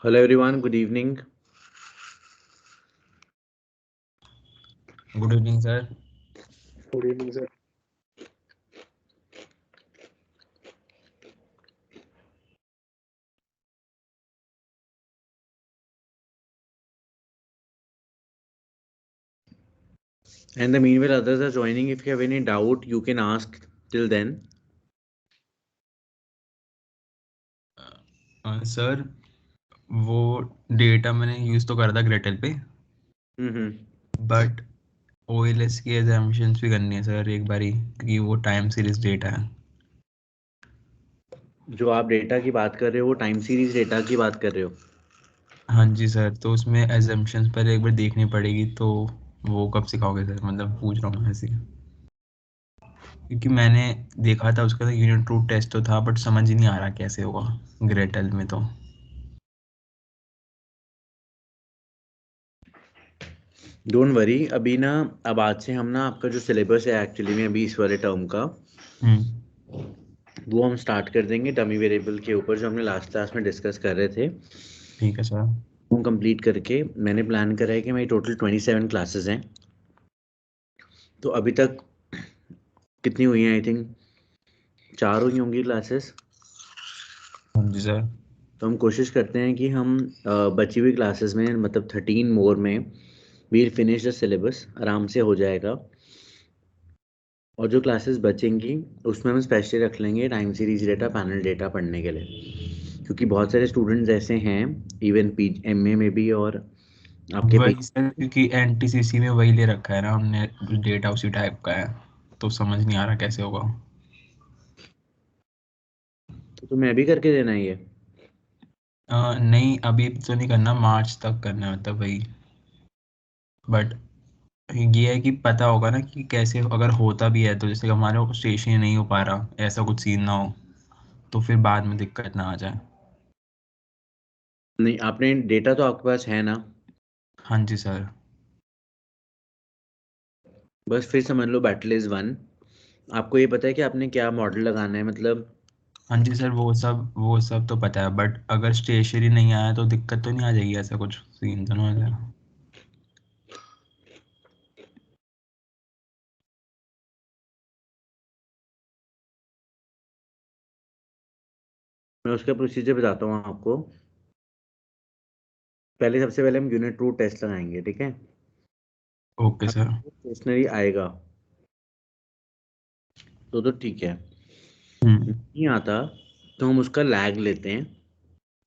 Hello everyone, good evening. Good evening, sir. Good evening, sir. And the meanwhile others are joining. If you have any doubt, you can ask till then. Sir वो data मैंने use तो करा था Gretel पे, but OLS की assumptions भी करनी है सर एक बारी, क्योंकि वो टाइम सीरीज डेटा है। जो आप डेटा की बात कर रहे हो वो टाइम सीरीज डेटा की बात कर रहे हो। हाँ जी सर, तो उसमें एजम्पशंस पहले एक बार देखनी पड़ेगी, तो वो कब सिखाओगे सर? मतलब पूछ रहा हूँ ऐसे, क्योंकि मैंने देखा था उसका यूनिट रूट टेस्ट तो था, बट समझ ही नहीं आ रहा कैसे होगा ग्रेटल में। तो डोंट वरी, अभी ना अब आज से हम ना आपका जो सिलेबस है एक्चुअली में अभी इस वाले टर्म का वो हम स्टार्ट कर देंगे डमी वेरिएबल के ऊपर, जो हमने लास्ट क्लास में डिस्कस कर रहे थे। ठीक है सर। वो कंप्लीट करके मैंने प्लान करा है कि मेरी टोटल 27 क्लासेस हैं। तो अभी तक कितनी हुई हैं? आई थिंक 4 हुई होंगी क्लासेस। हाँ जी सर। तो हम कोशिश करते हैं कि हम बची हुई क्लासेस में मतलब 13 मोर में वील फिनिश द सिलेबस, आराम से हो जाएगा। और जो क्लासेस बचेंगी उसमें हम स्पेशली रख लेंगे time series data, panel data पढ़ने के लिए, क्योंकि बहुत सारे स्टूडेंट्स ऐसे हैं इवन MA में भी और आपके वही सर, क्योंकि NTCC में वही ले रखा है ना हमने, डेटा उसी टाइप का है, तो समझ नहीं आ रहा कैसे होगा। तो तुम्हें अभी करके देना ही है। नहीं, अभी तो नहीं करना, मार्च तक करना है, मतलब वही। बट ये है कि पता होगा ना कि कैसे, अगर होता भी है तो जैसे कि हमारे स्टेशन नहीं हो पा रहा, ऐसा कुछ सीन ना हो, तो फिर बाद में दिक्कत ना आ जाए। नहीं, आपने डेटा तो आपके पास है ना? हाँ जी सर। बस फिर समझ लो बैटल इज वन। आपको ये पता है कि आपने क्या मॉडल लगाना है? मतलब हाँ जी सर, वो सब तो पता है, बट अगर स्टेशनरी नहीं आया तो दिक्कत तो नहीं आ जाएगी? ऐसा कुछ सीन तो नहीं आ जाएगा? मैं उसका प्रोसीजर बताता हूँ आपको। पहले सबसे पहले हम यूनिट रूट टेस्ट लगाएंगे, ठीक है? Okay sir. स्टेशनरी आएगा तो ठीक है। हम्म। नहीं आता तो हम उसका लैग लेते हैं।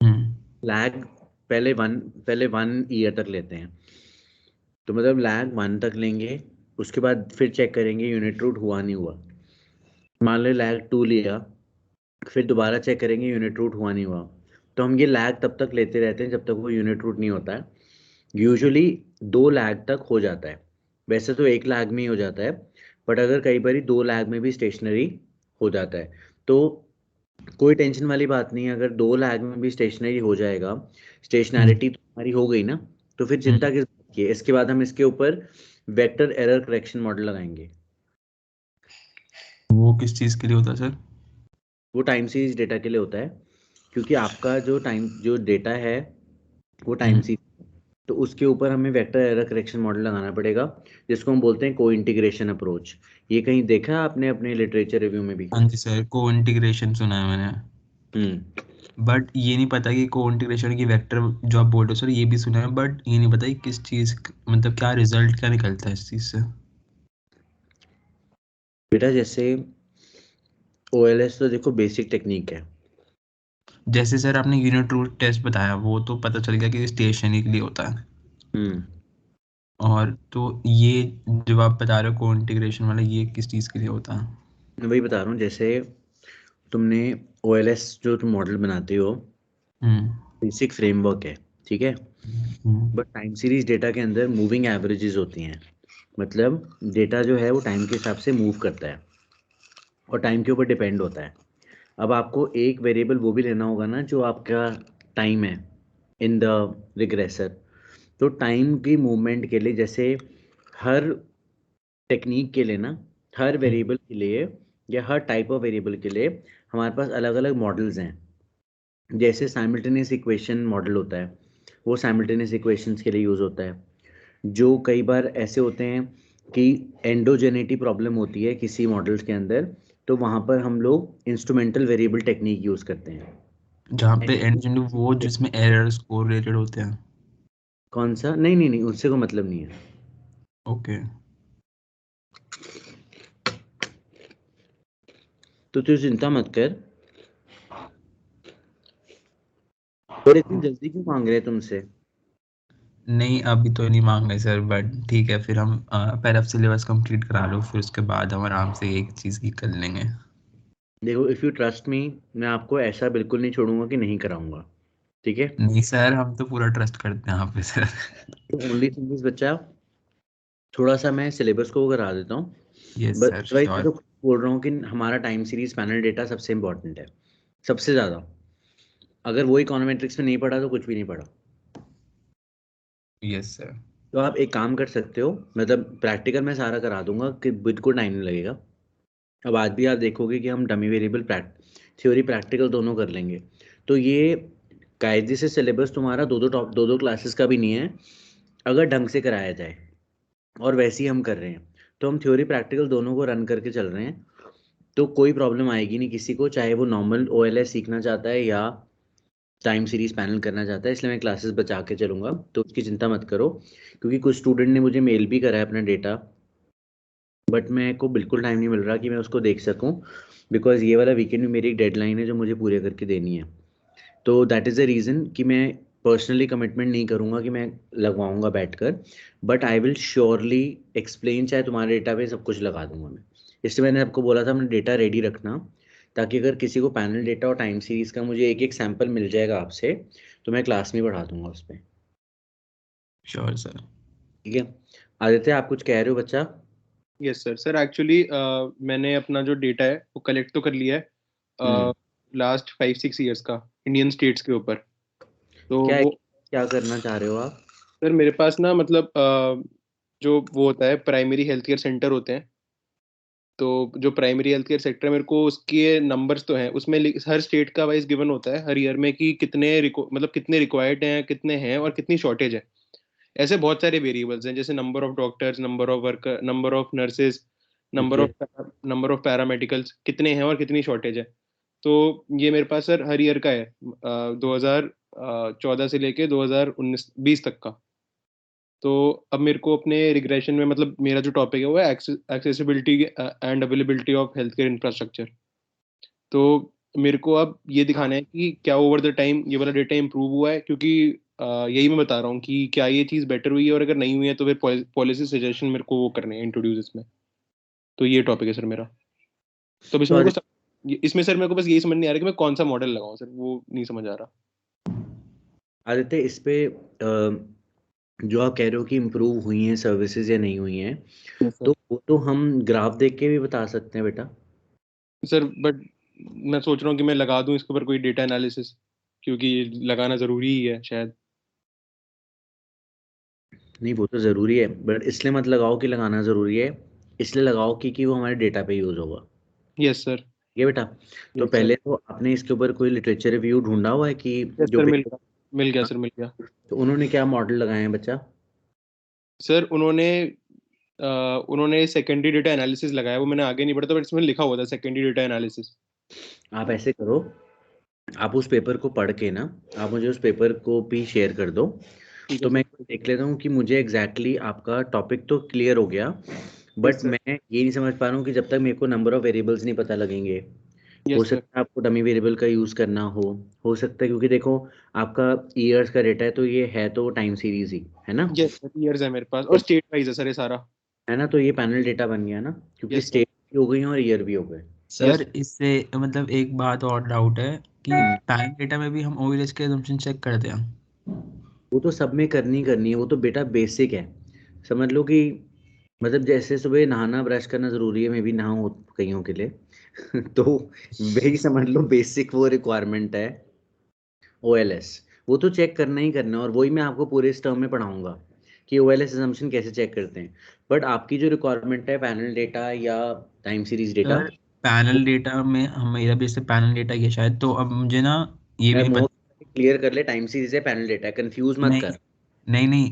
हम्म। लैग पहले 1 ईयर तक लेते हैं। तो मतलब लैग 1 तक लेंगे, उसके बाद फिर चेक करेंगे यूनिट रूट हुआ नहीं हुआ। मान लो लैग 2 लिया, फिर दोबारा चेक करेंगे यूनिट रूट हुआ नहीं हुआ। तो हम ये लैग तब तक लेते रहते हैं जब तक वो यूनिट रूट नहीं होता है। यूजुअली 2 लैग तक हो जाता है। वैसे तो 1 लैग में ही हो जाता है, बट अगर कई बार 2 लैग में भी स्टेशनरी हो जाता है तो कोई टेंशन वाली बात नहीं है। अगर 2 लैग में भी स्टेशनरी हो जाएगा, हम्म। स्टेशनैरिटी तो हमारी हो गई ना, तो फिर चिंता हम्म। किस बात की है? इसके बाद हम इसके ऊपर वेक्टर एरर करेक्शन मॉडल लगाएंगे। वो किस चीज़ के लिए होता है सर? वो टाइम सीरीज डेटा के लिए होता है, क्योंकि आपका जो डेटा है वो टाइम हम्म। सीरीज, तो उसके ऊपर हमें वेक्टर एरर करेक्शन मॉडल लगाना पड़ेगा, जिसको हम बोलते हैं को इंटीग्रेशन अप्रोच। ये कहीं देखा है आपने अपने लिटरेचर रिव्यू में भी? हाँ जी सर, को इंटीग्रेशन सुना है मैंने, हम्म। बट ये नहीं पता कि को इंटीग्रेशन की वेक्टर जो आप बोल रहे हो सर, ये भी सुना है, बट ये नहीं पता कि किस चीज़, मतलब क्या रिजल्ट क्या निकलता है इस चीज़ से। बेटा जैसे OLS तो देखो बेसिक टेक्निक है। जैसे सर आपने यूनिट रूट टेस्ट बताया, वो तो पता चल गया कि स्टेशनरी के लिए होता है, हम्म। और तो ये जो आप बता रहे हो को इंटीग्रेशन वाला, ये किस चीज़ के लिए होता है? मैं वही बता रहा हूँ, जैसे तुमने OLS जो तुम मॉडल बनाते हो हम्म। बेसिक फ्रेमवर्क है, ठीक है? हम्म। बट टाइम सीरीज डेटा के अंदर मूविंग एवरेजेस होती हैं। मतलब डेटा जो है वो टाइम के हिसाब से मूव करता है और टाइम के ऊपर डिपेंड होता है। अब आपको एक वेरिएबल वो भी लेना होगा ना जो आपका टाइम है इन द रिग्रेसर। तो टाइम की मूवमेंट के लिए, जैसे हर टेक्निक के लिए ना, हर हम्म। वेरिएबल के लिए या हर टाइप ऑफ वेरिएबल के लिए हमारे पास अलग अलग मॉडल्स हैं। जैसे साइमल्टेनियस इक्वेशन मॉडल होता है, वो साइमल्टेनियस इक्वेशंस के लिए यूज़ होता है। जो कई बार ऐसे होते हैं कि एंडोजेनिटी प्रॉब्लम होती है किसी मॉडल्स के अंदर, तो वहाँ पर हम लोग इंस्ट्रूमेंटल वेरिएबल टेक्निक यूज़ करते हैं। जहाँ पे एंड वो जिसमें एरर्स कोरिलेटेड होते हैं। कौन सा? नहीं नहीं नहीं, उससे कोई मतलब नहीं है। ओके। तो तू चिंता मत कर। और इतनी जल्दी क्यों मांग रहे हैं तुमसे? नहीं अभी तो नहीं मांग रहे सर, बट ठीक है फिर हम पहले आप सिलेबस कंप्लीट करा लो, फिर उसके बाद हम आराम से एक चीज़ की कर लेंगे। देखो, इफ़ यू ट्रस्ट मी, मैं आपको ऐसा बिल्कुल नहीं छोड़ूंगा कि नहीं कराऊंगा, ठीक है? नहीं सर, हम तो पूरा ट्रस्ट करते हैं आप पे सर। तो ओनली थिंग इज बच्चा, थोड़ा सा मैं सिलेबस को करा देता हूँ। यस बस सर भाई, मैं श्योर। तो बोल रहा हूँ कि हमारा टाइम सीरीज पैनल डेटा सबसे इंपॉर्टेंट है, सबसे ज़्यादा। अगर वो इकोनोमेट्रिक्स में नहीं पढ़ा तो कुछ भी नहीं पढ़ा। Yes sir. तो आप एक काम कर सकते हो, मतलब प्रैक्टिकल मैं सारा करा दूंगा कि बिल्कुल टाइम नहीं लगेगा। अब आज भी आप देखोगे कि हम डमी वेरिएबल थ्योरी प्रैक्टिकल दोनों कर लेंगे। तो ये कायदे से सिलेबस तुम्हारा दो दो क्लासेस का भी नहीं है, अगर ढंग से कराया जाए। और वैसे ही हम कर रहे हैं, तो हम थ्योरी प्रैक्टिकल दोनों को रन करके चल रहे हैं। तो कोई प्रॉब्लम आएगी नहीं किसी को, चाहे वो नॉर्मल ओएलएस सीखना चाहता है या टाइम सीरीज पैनल करना चाहता है। इसलिए मैं क्लासेस बचा के चलूंगा, तो उसकी चिंता मत करो। क्योंकि कुछ स्टूडेंट ने मुझे मेल भी करा है अपना डेटा, बट मेरे को बिल्कुल टाइम नहीं मिल रहा कि मैं उसको देख सकूं, बिकॉज ये वाला वीकेंड में मेरी एक डेडलाइन है जो मुझे पूरे करके देनी है। तो दैट इज़ द रीज़न कि मैं पर्सनली कमिटमेंट नहीं करूंगा कि मैं लगवाऊंगा बैठकर। But I will surely explain, चाहे तुम्हारे डेटा पे सब कुछ लगा दूंगा मैं। इसलिए मैंने आपको बोला था अपना डेटा रेडी रखना, ताकि अगर किसी को पैनल डेटा और टाइम सीरीज का मुझे एक एक सैंपल मिल जाएगा आपसे, तो मैं क्लास में बढ़ा दूंगा उस पर। Sure sir. ठीक है? आदित्य, आप कुछ कह रहे हो बच्चा? Yes sir. सर एक्चुअली मैंने अपना जो डेटा है वो कलेक्ट तो कर लिया है हम्म। लास्ट 5-6 ईयर्स का, इंडियन स्टेट्स के ऊपर। तो क्या वो क्या करना चाह रहे हो आप? सर मेरे पास ना मतलब जो वो होता है प्राइमरी हेल्थ केयर सेंटर होते हैं। तो जो प्राइमरी हेल्थ केयर सेक्टर है, मेरे को उसके नंबर्स तो हैं उसमें, हर स्टेट का वाइज गिवन होता है हर ईयर में कि मतलब कितने रिक्वायर्ड हैं, कितने हैं और कितनी शॉर्टेज है। ऐसे बहुत सारे वेरिएबल्स हैं, जैसे number of doctors, number of worker, number of nurses, number okay. Of number of paramedicals, कितने हैं और कितनी शॉर्टेज है। तो ये मेरे पास सर हर ईयर का है, 2014 से लेके 2019-20 तक का। तो अब मेरे को अपने रिग्रेशन में, मतलब मेरा जो टॉपिक है वो है accessibility and availability of health care infrastructure. तो मेरे को अब ये दिखाना है कि क्या ओवर द टाइम ये वाला डेटा इंप्रूव हुआ है, क्योंकि यही मैं बता रहा हूँ कि क्या ये चीज़ बेटर हुई है, और अगर नहीं हुई है तो फिर पॉलिसी सजेशन मेरे को वो करने हैं, इंट्रोड्यूस इसमें। तो ये टॉपिक है सर मेरा। तो अब तो इसमें मेरे को इसमें सर मेरे को बस यही समझ नहीं आ रहा कि मैं कौन सा मॉडल लगाऊं सर, वो नहीं समझ आ रहा। आदित्य, इस पे जो आप कह रहे हो कि इम्प्रूव हुई हैं सर्विसेज या नहीं हुई हैं, यस तो सर। वो तो हम ग्राफ देख के भी बता सकते हैं बेटा। सर बट मैं सोच रहा हूँ कि मैं लगा दूं इसके ऊपर कोई डेटा एनालिसिस, क्योंकि ये लगाना ज़रूरी ही है शायद। नहीं, वो तो ज़रूरी है, बट इसलिए मत लगाओ कि लगाना ज़रूरी है। इसलिए लगाओ कि वो हमारे डेटा पे यूज़ होगा। Yes sir. ठीक है बेटा? तो यस सर। पहले तो आपने इसके ऊपर कोई लिटरेचर रिव्यू ढूंढा हुआ है कि यस जो सर, मिल पेपर? गया। मिल गया सर, मिल गया। तो उन्होंने क्या मॉडल लगाए हैं बच्चा? सर उन्होंने सेकेंडरी डेटा एनालिसिस लगाया, वो मैंने आगे नहीं पढ़ा था, बट इसमें लिखा हुआ था सेकेंडरी डेटा एनालिसिस। आप ऐसे करो, आप उस पेपर को पढ़ के ना, आप मुझे उस पेपर को भी शेयर कर दो। ठीक है तो मैं सर। एक बार देख लेता हूँ कि मुझे एग्जैक्टली आपका टॉपिक तो क्लियर हो गया, यस बट सर। मैं ये नहीं समझ पा रहा हूँ कि जब तक मेरे को नंबर ऑफ वेरिएबल्स नहीं पता लगेंगे। हो यस सर। सकता है आपको डमी वेरिएबल का यूज़ करना हो सकता है, क्योंकि देखो, आपका ईयर्स का डेटा है, तो ये है तो टाइम सीरीज ही है ना? यस सर, ईयर्स है मेरे पास, और स्टेट वाइज है सर ये सारा। है ना? तो ये पैनल डेटा बन गया ना, क्योंकि यस सर। स्टेट भी हो गई और ईयर भी हो गए। यस। सर इससे मतलब एक बात और डाउट है कि हम्म। टाइम डेटा में भी हम ओवीएच के assumption चेक करते हैं। वो तो सब में करनी करनी है, वो तो बेटा बेसिक है। समझ लो कि मतलब जैसे सुबह नहाना ब्रश करना जरूरी है, मैं भी नहाऊं कईयों के लिए तो वही समझ लो, बेसिक वो रिक्वायरमेंट है ओएलएस। वो तो चेक करना ही करना है, और वही मैं आपको पूरे इस टर्म में पढ़ाऊंगा कि ओएलएस असम्पशन कैसे चेक करते हैं। बट आपकी जो रिक्वायरमेंट है पैनल डेटा या time series data, sir panel data में हम मेरा भी जैसे पैनल डेटा किया शायद, तो अब मुझे ना ये भी नहीं क्लियर कर ले, टाइम सीरीज है, पैनल डेटा है, कंफ्यूज मत नहीं कर। नहीं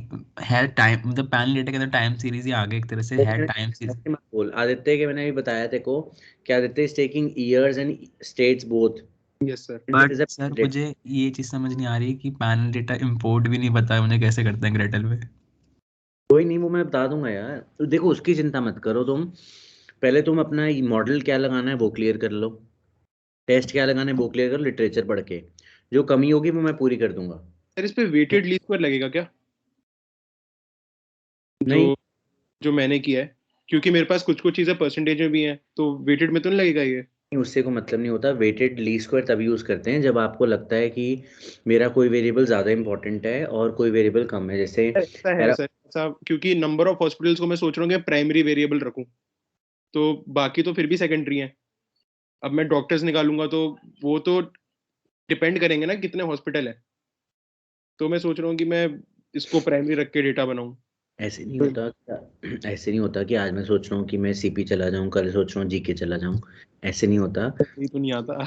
है टाइम, मतलब पैनल डेटा के अंदर टाइम सीरीज ही आगे एक तरह से है टाइम सीरीज। ऐसे मत बोल आदित्य, के मैंने भी बताया तेरे को कि Aditya is taking years and states both. Yes sir. But sir मुझे ये चीज समझ नहीं आ रही कि पैनल डेटा इंपोर्ट भी नहीं पता है मुझे कैसे करते हैं ग्रेटल पे। कोई नहीं, वो मैं बता दूंगा यार, तो देखो उसकी चिंता मत करो तुम। पहले तुम अपना मॉडल क्या लगाना है वो क्लियर कर लो, टेस्ट क्या लगाना है वो क्लियर कर लो, लिटरेचर पढ़ के जो कमी होगी वो मैं पूरी कर दूंगा। सर इस पे वेटेड लीस्ट स्क्वायर लगेगा क्या? नहीं जो जो मैंने किया है, क्योंकि मेरे पास कुछ कुछ चीजें परसेंटेज में भी हैं, तो वेटेड में तो नहीं लगेगा ये? नहीं, उससे कोई मतलब नहीं होता। वेटेड लीस्ट स्क्वायर तभी यूज करते हैं जब आपको लगता है कि मेरा कोई वेरिएबल ज्यादा इंपॉर्टेंट है और कोई वेरिएबल कम है, जैसे ऐसा है सर, ऐसा क्योंकि नंबर ऑफ हॉस्पिटल्स को मैं सोच रहा हूँ कि प्राइमरी वेरिएबल रखूं, तो बाकी तो फिर भी सेकेंडरी हैं। अब मैं डॉक्टर्स निकालूंगा तो वो तो डिपेंड करेंगे ना कितने हॉस्पिटल है, तो मैं सोच रहा हूँ कि मैं इसको प्राइमरी रख के डेटा बनाऊं। ऐसे नहीं होता। ऐसे नहीं होता कि आज मैं सोच रहा हूँ कि मैं सीपी चला जाऊँ, कल सोच रहा हूँ जीके चला जाऊँ। ऐसे नहीं होता। ये तो नहीं आता।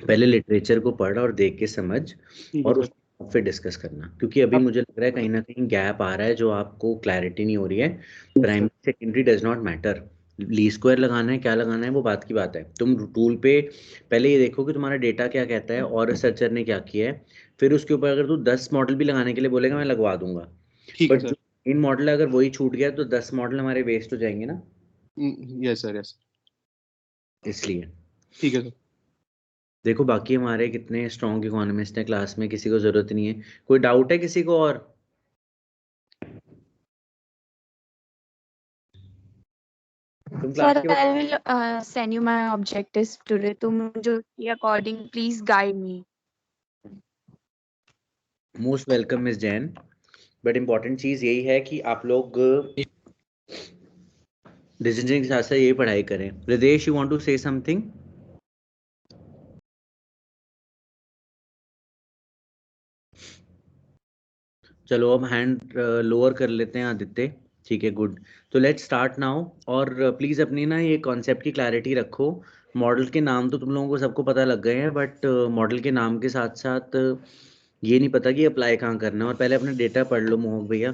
पहले लिटरेचर को पढ़ और देख के समझ, ठीक है और सर। उसको फिर डिस्कस करना, क्योंकि अभी आप मुझे लग रहा है कहीं ना कहीं गैप आ रहा है जो आपको क्लैरिटी नहीं हो रही है। Sir, primary secondary does not matter, ली स्क्वायर लगाना है क्या लगाना है वो बात की बात है। तुम टूल पे पहले ये देखो कि तुम्हारा डेटा क्या कहता है और रिसर्चर ने क्या किया है, फिर उसके ऊपर अगर तू 10 मॉडल भी लगाने के लिए बोलेगा मैं लगवा दूंगा। ठीक है बट सर। जो इन मॉडल अगर वही छूट गया तो 10 मॉडल हमारे वेस्ट हो जाएंगे ना, यस सर, यस। इसलिए। ठीक है सर। देखो बाकी हमारे कितने स्ट्रॉन्ग इकोनॉमिस्ट हैं क्लास में, किसी को जरूरत नहीं है। कोई डाउट है किसी को? और तुम क्लास Sir, के I will send you my objectives today. तुम जो according please guide me. Most welcome miss Jain. But important चीज यही है कि आप लोग डिसीजन के साथ साथ यही पढ़ाई करें। Hridesh, you want to say something? चलो अब हैंड लोअर कर लेते हैं आदित्य। ठीक है, गुड। तो लेट्स स्टार्ट नाउ। और प्लीज़ अपनी ना ये कॉन्सेप्ट की क्लैरिटी रखो। मॉडल के नाम तो तुम लोगों को सबको पता लग गए हैं, बट मॉडल के नाम के साथ साथ ये नहीं पता कि अप्लाई कहाँ करना है। और पहले अपना डेटा पढ़ लो मोहक भैया,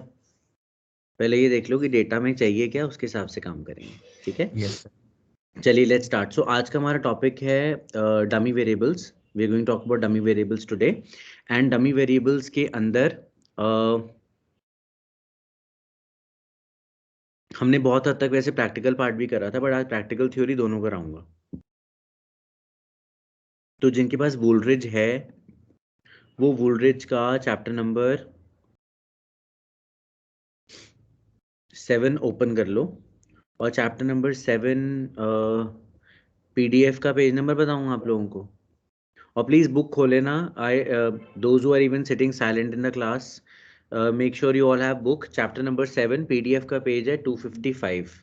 पहले ये देख लो कि डेटा में चाहिए क्या, उसके हिसाब से काम करेंगे। ठीक है, यस सर। चलिए लेट्स स्टार्ट। सो आज का हमारा टॉपिक है dummy variables. We are going talk about dummy variables today. And dummy variables के अंदर हमने बहुत हद तक वैसे प्रैक्टिकल पार्ट भी करा था, बट आज प्रैक्टिकल थ्योरी दोनों कराऊंगा। तो जिनके पास वूलरिज है वो वूलरिज का चैप्टर नंबर 7 ओपन कर लो। और चैप्टर नंबर 7 पीडीएफ का पेज नंबर बताऊंगा आप लोगों को। और प्लीज बुक खोले ना। I those who are even sitting silent in the class, make sure you all have book. Chapter number 7 PDF का पेज है 255।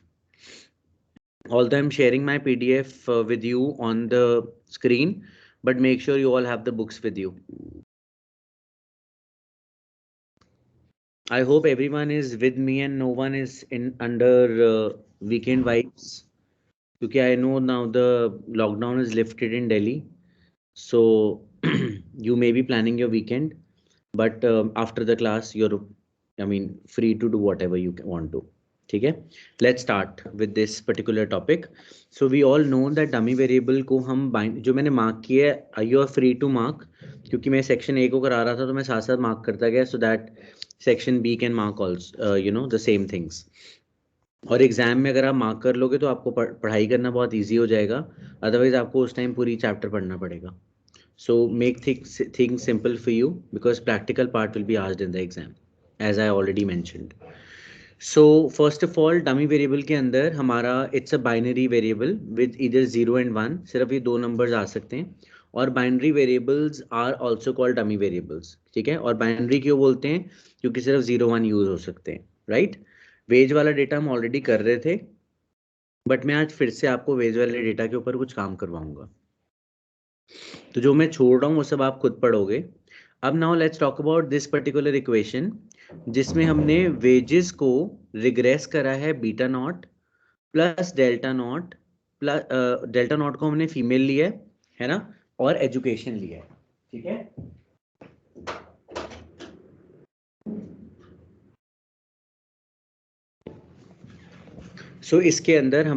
Although I'm sharing my PDF with you on the screen, but make sure you all have the books with you. I hope everyone is with me and no one is in under weekend vibes. Because I know now the lockdown is lifted in Delhi, so you may be planning your weekend, but after the class you're, I mean, free to do whatever you want to. ठीक है, let's start with this particular topic. So we all know that dummy variable को हम bind, जो मैंने mark किया है you are free to mark, क्योंकि मैं सेक्शन ए को करा रहा था तो मैं साथ साथ मार्क करता गया, so that section B can mark also you know the same things. और एग्जाम में अगर आप मार्क कर लोगे तो आपको पढ़ाई करना बहुत ईजी हो जाएगा, अदरवाइज आपको उस टाइम पूरी चैप्टर पढ़ना पड़ेगा। So make things simple for you because practical part will be asked in the exam, as I already mentioned. So first of all dummy variable के अंदर हमारा it's a binary variable with इधर 0 and 1, सिर्फ ये दो numbers आ सकते हैं। और binary variables are also called dummy variables. ठीक है, और बाइनरी क्यों बोलते हैं? क्योंकि सिर्फ 0 1 यूज हो सकते हैं, राइट? वेज वाला डेटा हम ऑलरेडी कर रहे थे, बट मैं आज फिर से आपको वेज वाले डेटा के ऊपर कुछ काम करवाऊंगा। तो जो मैं छोड़ रहा हूँ वो सब आप खुद पढ़ोगे। अब now let's talk about this particular equation, जिसमें हमने वेजेस को रिग्रेस करा है beta not plus delta not, plus delta not को हमने फीमेल लिया है ना, और एजुकेशन लिया है। ठीक है। सो इसके अंदर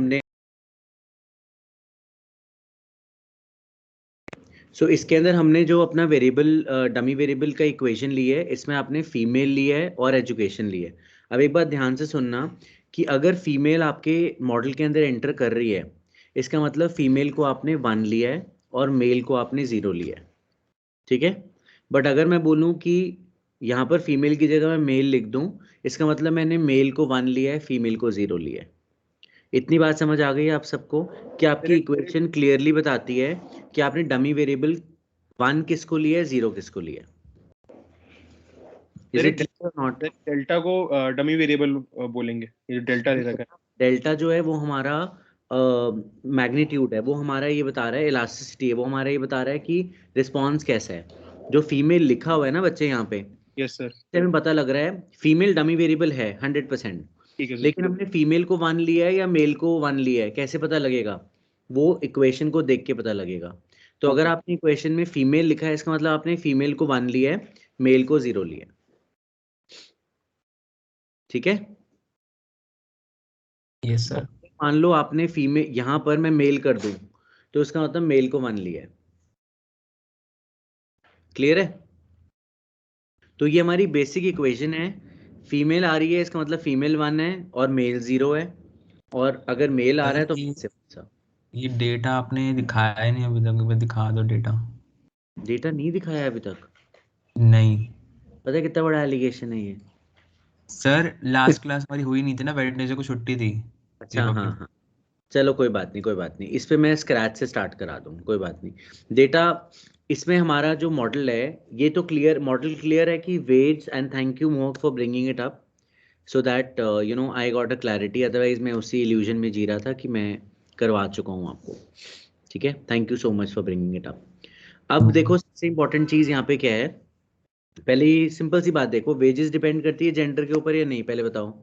हमने जो अपना वेरिएबल डमी वेरिएबल का इक्वेशन ली है, इसमें आपने फीमेल ली है और एजुकेशन ली है। अब एक बात ध्यान से सुनना कि अगर फीमेल आपके मॉडल के अंदर एंटर कर रही है, इसका मतलब फीमेल को आपने 1 लिया है और मेल को आपने 0 लिया है, ठीक है। बट अगर मैं बोलूं कि यहाँ पर फीमेल की जगह मैं मेल लिख दूं, इसका मतलब मैंने मेल को 1 लिया है, फीमेल को 0 लिया है। इतनी बात समझ आ गई है आप सबको कि आपकी इक्वेशन क्लियरली बताती है कि आपने डमी वेरिएबल 1 किसको लिया है, 0 किसको लिया है। Is it clear or not? Delta को डमी वेरिएबल बोलेंगे, ये डेल्टा दे रखा है। डेल्टा जो है वो हमारा मैग्नीट्यूड है, वो हमारा ये बता रहा है, इलास्टिसिटी है, वो हमारा ये बता रहा है कि रिस्पॉन्स कैसा है। जो फीमेल लिखा हुआ है ना बच्चे यहाँ पे, यस सर, हमें पता लग रहा है फीमेल डमी वेरिएबल है 100%, ठीक है सर। लेकिन हमने फीमेल को 1 लिया है या मेल को 1 लिया है, कैसे पता लगेगा? वो इक्वेशन को देख के पता लगेगा। तो अगर आपने इक्वेशन में फीमेल लिखा है, इसका मतलब आपने फीमेल को 1 लिया है, मेल को 0 लिया है, ठीक है। Yes sir. मान लो आपने फीमेल, यहाँ पर मैं मेल कर दूं तो इसका मतलब मेल को 1 लिया है। क्लियर है? तो ये हमारी बेसिक इक्वेशन है। फीमेल आ रही है, इसका मतलब फीमेल 1 है और मेल 0 है, और अगर मेल आ रहा है तो ये डेटा आपने दिखाया ही नहीं अभी तक, मैं दिखा दो डेटा। डेटा नहीं दिखाया अभी तक? नहीं पता है कितना बड़ा एलिगेशन है ये? सर, लास्ट क्लास हमारी हुई नहीं थी ना, वेडनेसडे को छुट्टी थी। अच्छा, हाँ हाँ, चलो कोई बात नहीं, कोई बात नहीं, इस पे मैं स्क्रैच से स्टार्ट करा दूँ, कोई बात नहीं। डेटा इसमें हमारा जो मॉडल है, ये तो क्लियर, मॉडल क्लियर है कि वेज, एंड थैंक यू मोहक for bringing it up so that you know I got a clarity, otherwise मैं उसी इल्यूजन में जी रहा था कि मैं करवा चुका हूँ आपको, ठीक है। Thank you so much for bringing it up. अब देखो सबसे इंपॉर्टेंट चीज़ यहाँ पे क्या है, पहले ही सिंपल सी बात देखो, वेजेस डिपेंड करती है जेंडर के ऊपर या नहीं, पहले बताओ।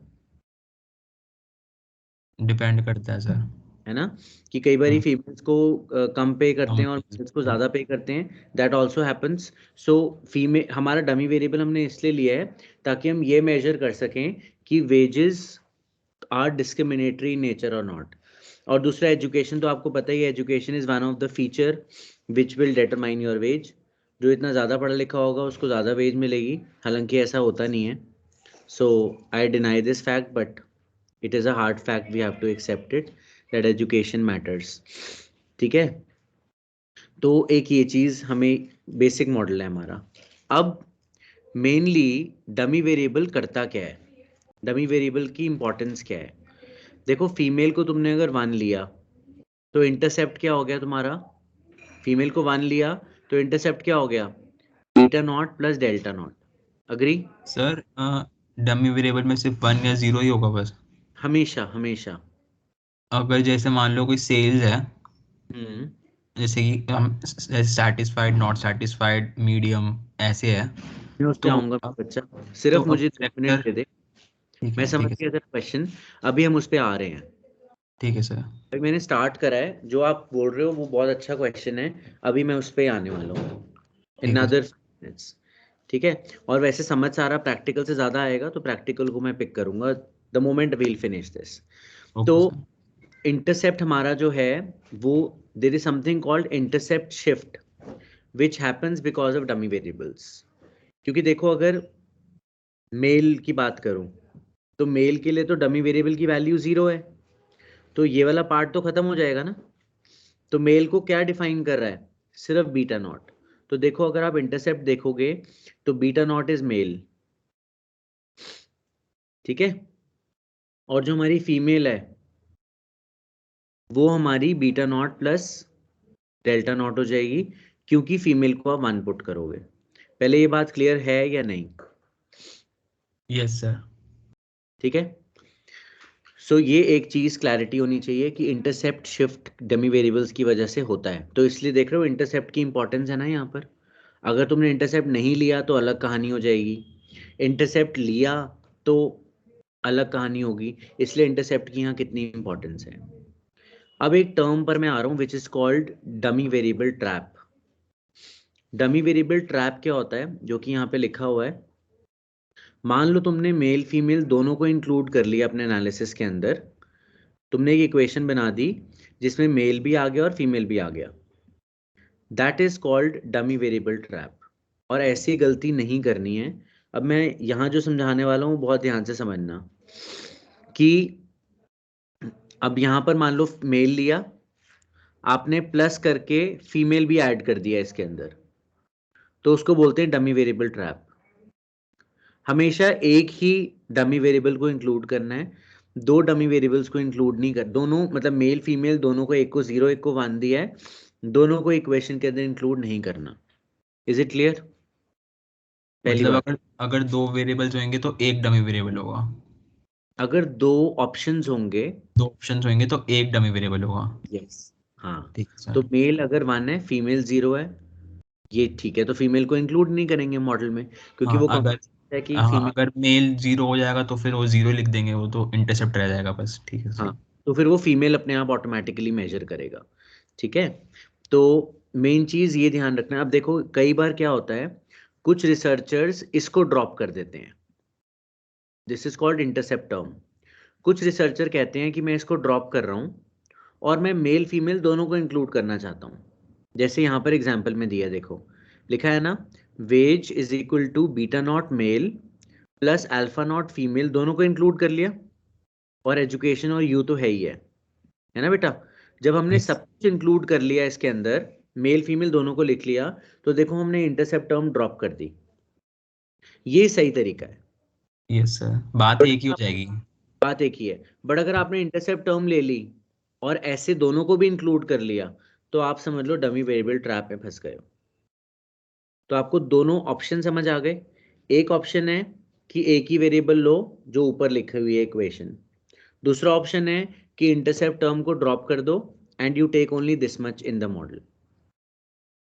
डिपेंड करता है सर। है ना, कि कई बार फीमेल्स को कम पे करते हैं और मेल्स को ज़्यादा पे करते हैं, that also happens. So female हमारा डमी वेरिएबल हमने इसलिए लिया है ताकि हम ये मेजर कर सकें कि wages are discriminatory in nature और नॉट। और दूसरा एजुकेशन, तो आपको पता ही है, education is one of the feature which will determine your wage. जो इतना ज़्यादा पढ़ा लिखा होगा उसको ज़्यादा वेज मिलेगी, हालांकि ऐसा होता नहीं है। So I deny this fact, but it is a hard fact, we have to accept it that education matters, ठीक है। तो एक ये चीज हमें बेसिक मॉडल है हमारा। अब मेनली डमी वेरिएबल करता क्या है, डमी वेरिएबल की इंपॉर्टेंस क्या है। देखो फीमेल को तुमने अगर 1 लिया तो इंटरसेप्ट क्या हो गया तुम्हारा, फीमेल को 1 लिया तो इंटरसेप्ट क्या हो गया, beta not plus delta not. Agree? Sir dummy variable में सिर्फ 1 या 0 ही होगा बस? हमेशा हमेशा। अगर जैसे मान लो कोई सेल्स है, हम्म, जैसे कि हम सेटिस्फाइड, नॉट सेटिस्फाइड, मीडियम ऐसे है, मैं उस पे तो आऊंगा बच्चा, सिर्फ अब मुझे 2 मिनट दे दे। ठीक मैं है, समझ ठीक है गया सर, तेरा क्वेश्चन, अभी हम उस पे आ रहे हैं। ठीक है सर। अभी मैंने स्टार्ट करा है, जो आप बोल रहे हो वो बहुत अच्छा क्वेश्चन है, अभी मैं उस पे आने वाला हूँ इन ठीक है अदर मिनट्स, ठीक है। और वैसे समझ सारा प्रैक्टिकल से ज़्यादा आएगा, तो प्रैक्टिकल को मैं पिक करूंगा the moment we'll finish this. तो ओके सर। इंटरसेप्ट हमारा जो है वो, there is something called intercept shift which happens because of dummy variables. क्योंकि देखो अगर मेल की बात करूं तो मेल के लिए तो डमी वेरिएबल की वैल्यू 0 है, तो ये वाला पार्ट तो खत्म हो जाएगा ना। तो मेल को क्या डिफाइन कर रहा है, सिर्फ बीटा नॉट। तो देखो अगर आप इंटरसेप्ट देखोगे तो बीटा नॉट इज मेल, ठीक है। और जो हमारी फीमेल है वो हमारी beta not plus delta not हो जाएगी, क्योंकि फीमेल को आप 1 पुट करोगे। पहले ये बात क्लियर है या नहीं? Yes sir. ठीक है। सो ये एक चीज़ क्लैरिटी होनी चाहिए कि इंटरसेप्ट शिफ्ट डमी वेरिएबल्स की वजह से होता है। तो इसलिए देख रहे हो इंटरसेप्ट की इंपॉर्टेंस है ना यहाँ पर। अगर तुमने इंटरसेप्ट नहीं लिया तो अलग कहानी हो जाएगी, इंटरसेप्ट लिया तो अलग कहानी होगी, इसलिए इंटरसेप्ट की यहाँ कितनी इंपॉर्टेंस है। अब एक टर्म पर मैं आ रहा हूँ which is called dummy variable trap. Dummy variable trap क्या होता है, जो कि यहाँ पे लिखा हुआ है। मान लो तुमने मेल फीमेल दोनों को इंक्लूड कर लिया अपने एनालिसिस के अंदर, तुमने एक इक्वेशन बना दी जिसमें मेल भी आ गया और फीमेल भी आ गया, that is called dummy variable trap. और ऐसी गलती नहीं करनी है। अब मैं यहाँ जो समझाने वाला हूँ बहुत ध्यान से समझना कि अब यहाँ पर मान लो मेल लिया, आपने प्लस करके फीमेल भी ऐड कर दिया इसके अंदर, तो उसको बोलते हैं डमी वेरिएबल ट्रैप। हमेशा एक ही डमी वेरिएबल को इंक्लूड करना है, दो डमी वेरिएबल्स को इंक्लूड नहीं कर, दोनों मतलब मेल फीमेल दोनों को, एक को 0 एक को 1 दिया है, दोनों को इक्वेशन के अंदर इंक्लूड नहीं करना। Is it clear? पहली मतलब बात, अगर अगर 2 वेरिएबल्स होंगे तो एक डमी वेरिएबल होगा, अगर दो ऑप्शंस होंगे, 2 ऑप्शंस होंगे तो एक डमी वेरिएबल होगा। यस, हाँ, ठीक है तो सर। मेल अगर 1 है फीमेल 0 है, ये ठीक है, तो फीमेल को इंक्लूड नहीं करेंगे मॉडल में, क्योंकि हाँ वो अगर कंसेप्ट है कि हाँ फीमेल। अगर मेल 0 हो जाएगा तो फिर वो 0 लिख देंगे, वो तो इंटरसेप्ट रह जाएगा बस। ठीक है हाँ, सही। तो फिर वो फीमेल अपने आप ऑटोमेटिकली मेजर करेगा। ठीक है, तो मेन चीज ये ध्यान रखना है। अब देखो कई बार क्या होता है, कुछ रिसर्चर्स इसको ड्रॉप कर देते हैं, this is called intercept term. कुछ रिसर्चर कहते हैं कि मैं इसको ड्रॉप कर रहा हूँ और मैं मेल फीमेल दोनों को इंक्लूड करना चाहता हूँ। जैसे यहाँ पर एग्जाम्पल में दिया, देखो लिखा है ना, wage is equal to beta naught male plus alpha naught female, दोनों को इंक्लूड कर लिया, और एजुकेशन और यू तो है ना बेटा। जब हमने यस सब कुछ इंक्लूड कर लिया इसके अंदर, मेल फीमेल दोनों को लिख लिया, तो देखो हमने इंटरसेप्ट टर्म ड्रॉप कर दी। ये सही तरीका है। यस सर, बात बट एक ही हो जाएगी। बात एक ही है, बट अगर आपने इंटरसेप्ट टर्म ले ली और ऐसे दोनों को भी इंक्लूड कर लिया, तो आप समझ लो डमी वेरिएबल ट्रैप में फंस गए हो। तो आपको दोनों ऑप्शन समझ आ गए। एक ऑप्शन है कि एक ही वेरिएबल लो जो ऊपर लिखी हुई है इक्वेशन, दूसरा ऑप्शन है कि इंटरसेप्ट टर्म को ड्रॉप कर दो and you take only this much in the model.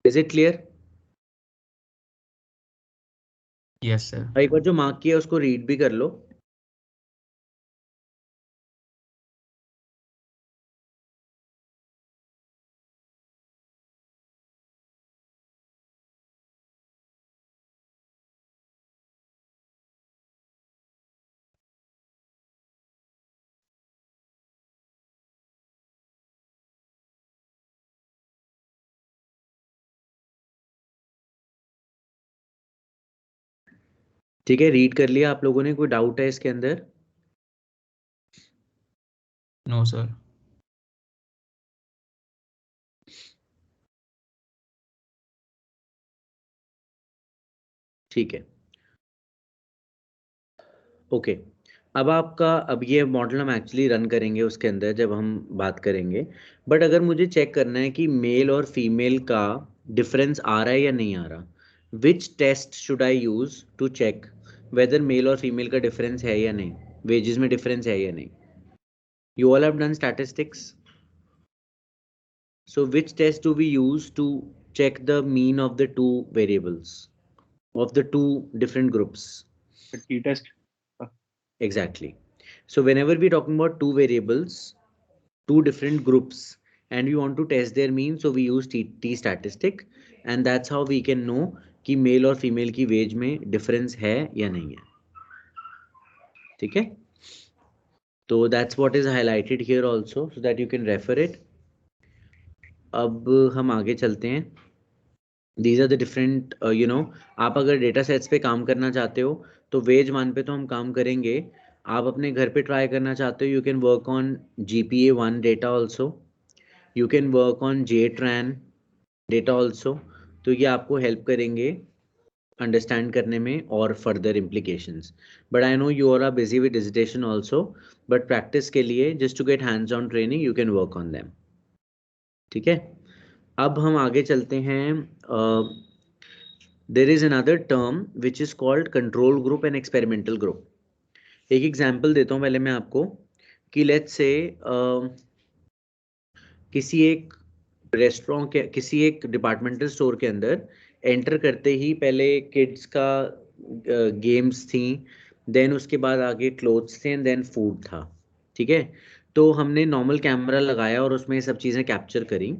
Is it clear? Yes sir. एक बार जो मार्क किया उसको रीड भी कर लो। ठीक है, रीड कर लिया आप लोगों ने? कोई डाउट है इसके अंदर? No sir. ठीक है, ओके। अब ये मॉडल हम एक्चुअली रन करेंगे उसके अंदर जब हम बात करेंगे। बट अगर मुझे चेक करना है कि मेल और फीमेल का डिफरेंस आ रहा है या नहीं आ रहा, which test should I use to check whether male और फीमेल का डिफरेंस है या नहीं, वेजेस में डिफरेंस है या नहीं? You all have done statistics, so which test do we use to check the mean of the two variables, of the two different groups? T test. Exactly. So whenever we're talking about two variables, two different groups, and we want to test their mean, so we use t statistic, and that's how we can know कि mail और female की veg में difference है या नहीं है। ठीक है, तो that's what is highlighted here also, so that you can refer it. अब हम आगे चलते हैं। दीज आर द डिफरेंट आप अगर डेटा सेट्स पे काम करना चाहते हो तो वेज वन पे तो हम काम करेंगे। आप अपने घर पे ट्राई करना चाहते हो, you can work on GPA1 data also, you can work on JTran data also. तो ये आपको हेल्प करेंगे अंडरस्टैंड करने में और further implications. But I know you are busy with dissertation also, but practice के लिए just to get hands on training you can work on them. ठीक है, अब हम आगे चलते हैं। there is another term which is called control group and experimental group। एक एग्जांपल देता हूँ पहले मैं आपको कि लेट्स से किसी एक रेस्टोरेंट के, किसी एक डिपार्टमेंटल स्टोर के अंदर एंटर करते ही पहले किड्स का गेम्स थी, देन उसके बाद आगे क्लोथ्स थे, एंड देन फूड था। ठीक है, तो हमने नॉर्मल कैमरा लगाया और उसमें ये सब चीज़ें कैप्चर करी।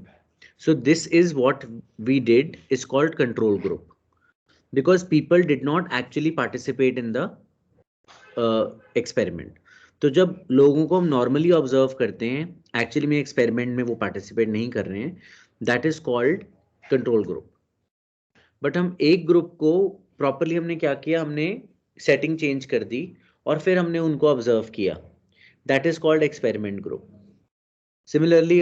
So this is what we did is called control group, because people did not actually participate in the experiment. तो जब लोगों को हम नॉर्मली ऑब्जर्व करते हैं, एक्चुअली में एक्सपेरिमेंट में वो पार्टिसिपेट नहीं कर रहे हैं, that is called control group. But हम एक ग्रुप को प्रॉपरली हमने क्या किया, हमने सेटिंग चेंज कर दी और फिर हमने उनको ऑब्जर्व किया, that is called experiment group. Similarly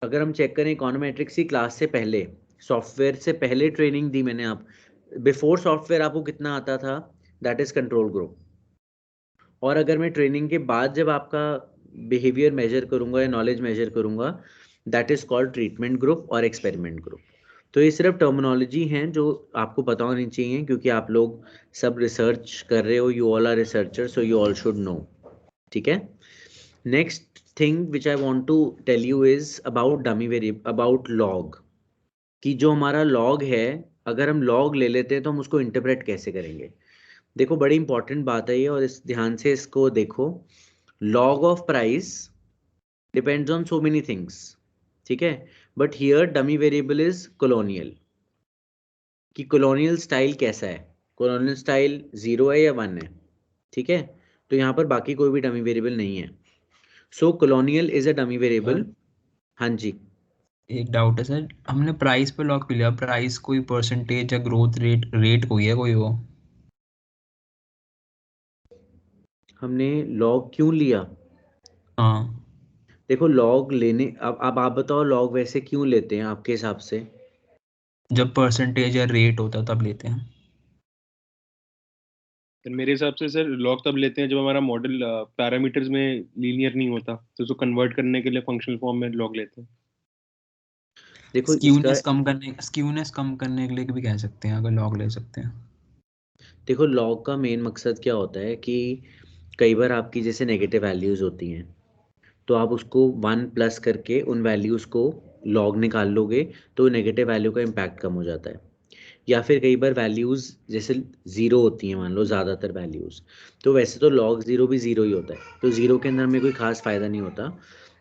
अगर हम चेक करें इकोनोमेट्रिक्स की क्लास से पहले, सॉफ्टवेयर से पहले ट्रेनिंग दी मैंने, आप बिफोर सॉफ्टवेयर आपको कितना आता था, दैट इज कंट्रोल ग्रुप. और अगर मैं ट्रेनिंग के बाद जब आपका बिहेवियर मेजर करूंगा या नॉलेज मेजर करूंगा, that is called treatment group और एक्सपेरिमेंट ग्रुप. तो ये सिर्फ टर्मिनोलॉजी हैं जो आपको पता होनी चाहिए, क्योंकि आप लोग सब रिसर्च कर रहे हो, you all are researcher, so you all should know. ठीक है. Next thing which I want to tell you is about dummy variable, about log. कि जो हमारा लॉग है, अगर हम लॉग ले लेते हैं तो हम उसको इंटरप्रेट कैसे करेंगे. देखो बड़ी इंपॉर्टेंट बात है ये, और इस ध्यान से इसको देखो. Log of price depends on so many things, ठीक है, but here dummy variable is colonial. कि कॉलोनियल स्टाइल कैसा है, कॉलोनियल स्टाइल 0 है या 1 है, ठीक है. तो यहाँ पर बाकी कोई भी डमी वेरिएबल नहीं है. So colonial is a dummy variable. हाँ जी. एक डाउट है सर, हमने प्राइस पे लॉक लिया, प्राइस कोई परसेंटेज या ग्रोथ रेट कोई है कोई वो? हमने लॉग क्यों लिया? हाँ, देखो लॉग लेने, अब आप बताओ लॉग वैसे क्यों लेते हैं आपके हिसाब से? जब परसेंटेज या रेट होता है तब लेते हैं. तो मेरे हिसाब से सर लॉग तब लेते हैं जब हमारा मॉडल पैरामीटर्स में लीनियर नहीं होता, तो उसको कन्वर्ट करने के लिए फंक्शनल फॉर्म में लॉग लेते हैं. देखो स्क्यूनेस कम करने के लिए भी कह सकते हैं, अगर लॉग ले सकते हैं. देखो लॉग का मेन मकसद क्या होता है कि कई बार आपकी जैसे नेगेटिव वैल्यूज़ होती हैं, तो आप उसको 1 प्लस करके उन वैल्यूज़ को लॉग निकाल लोगे, तो नेगेटिव वैल्यू का इम्पैक्ट कम हो जाता है. या फिर कई बार वैल्यूज़ जैसे 0 होती हैं, मान लो ज़्यादातर वैल्यूज़, तो वैसे तो लॉग 0 भी 0 ही होता है, तो 0 के अंदर में कोई खास फ़ायदा नहीं होता.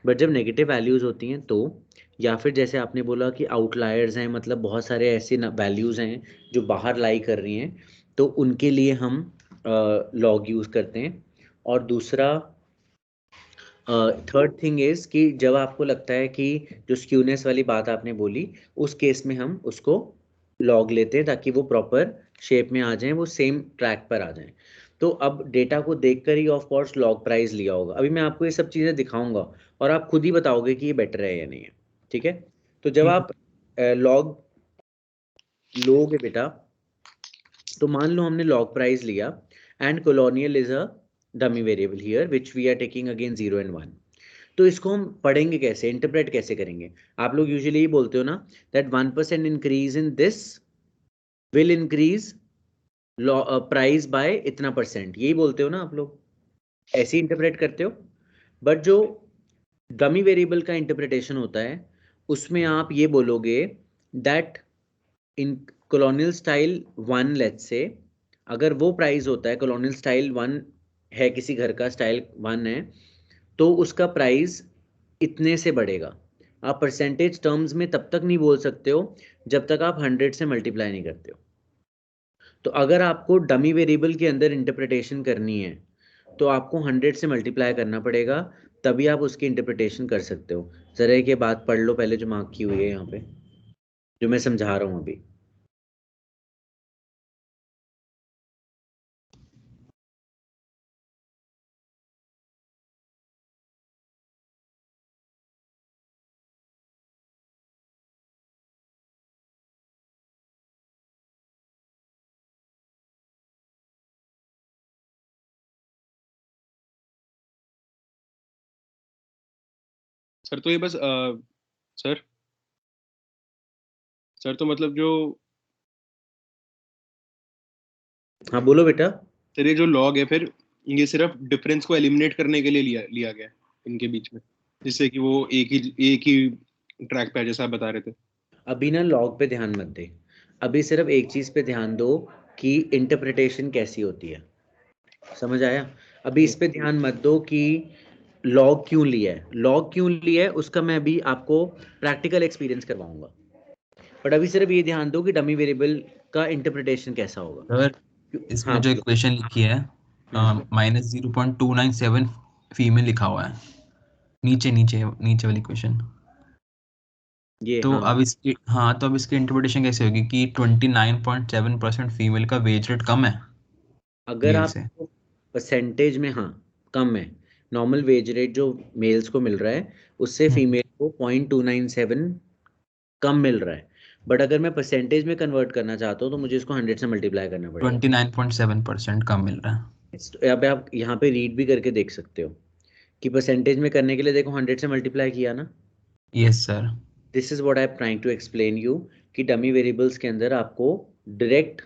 बट जब नेगेटिव वैल्यूज़ होती हैं तो, या फिर जैसे आपने बोला कि आउटलायर्स हैं, मतलब बहुत सारे ऐसे वैल्यूज़ हैं जो बाहर लाई कर रही हैं, तो उनके लिए हम लॉग यूज़ करते हैं. और दूसरा थर्ड थिंग इज कि जब आपको लगता है कि जो स्क्यूनेस वाली बात आपने बोली, उस केस में हम उसको लॉग लेते हैं ताकि वो प्रॉपर शेप में आ जाएं, वो सेम ट्रैक पर आ जाएं. तो अब डेटा को देखकर ही ऑफ कोर्स लॉग प्राइस लिया होगा. अभी मैं आपको ये सब चीज़ें दिखाऊंगा और आप खुद ही बताओगे कि ये बेटर है या नहीं है. ठीक है. तो जब आप लॉग लोगे बेटा, तो मान लो हमने लॉग प्राइस लिया and colonial is a dummy variable here which we are taking again 0 and 1. तो इसको हम पढ़ेंगे कैसे, इंटरप्रेट कैसे करेंगे? आप लोग यूजुअली बोलते हो ना that 1% increase in this will increase price by इतना %, यही बोलते हो ना आप लोग, ऐसे ही इंटरप्रेट करते हो. बट जो डमी वेरिएबल का इंटरप्रिटेशन होता है, उसमें आप ये बोलोगे that in colonial style 1, let's say, अगर वो प्राइस होता है, कॉलोनियल स्टाइल 1 है, किसी घर का स्टाइल 1 है, तो उसका प्राइस इतने से बढ़ेगा. आप परसेंटेज टर्म्स में तब तक नहीं बोल सकते हो जब तक आप 100 से मल्टीप्लाई नहीं करते हो. तो अगर आपको डमी वेरिएबल के अंदर इंटरप्रिटेशन करनी है, तो आपको 100 से मल्टीप्लाई करना पड़ेगा, तभी आप उसकी इंटरप्रिटेशन कर सकते हो. जरा एक ये बात पढ़ लो पहले जो मार्क की हुई है यहाँ पे, जो मैं समझा रहा हूँ अभी. सर तो ये बस सर सर तो मतलब जो हाँ बोलो बेटा. सर ये जो लॉग है, फिर ये सिर्फ डिफरेंस को एलिमिनेट करने के लिए लिया लिया गया है इनके बीच में, जिससे कि वो एक ही ट्रैक पे है, जैसा आप बता रहे थे. अभी ना लॉग पे ध्यान मत दे, अभी सिर्फ एक चीज पे ध्यान दो कि इंटरप्रिटेशन कैसी होती है. समझ आया? अभी इस पे ध्यान मत दो कि लॉग क्यों लिया है, लॉग क्यों लिया है उसका मैं अभी आपको प्रैक्टिकल एक्सपीरियंस करवाऊंगा, बट अभी सिर्फ ये ध्यान दो कि डमी वेरिएबल का इंटरप्रिटेशन कैसा होगा। सर हाँ इसमें जो बोलो। इक्वेशन लिखी है -0.297 फीमेल लिखा हुआ है नीचे नीचे नीचे वाली इक्वेशन। ये तो हाँ अब इसकी इंटरप्रिटेशन कैसे होगी कि 29.7% फीमेल का वेज रेट कम है अगर मेल आप से। परसेंटेज में, हाँ कम है, नॉर्मल वेज रेट जो मेल्स को मिल रहा है उससे हम्म, फीमेल को 0.297 कम मिल रहा है, बट अगर मैं परसेंटेज में कन्वर्ट करना चाहता हूँ तो मुझे इसको 100 से मल्टीप्लाई करना पड़ेगा। 29.7% कम मिल रहा है। अब आप यहाँ पे रीड भी करके देख सकते हो कि परसेंटेज में करने के लिए देखो 100 से मल्टीप्लाई किया ना। Yes sir. This is what I am trying to explain you कि डमी वेरिएबल्स के अंदर आपको डायरेक्ट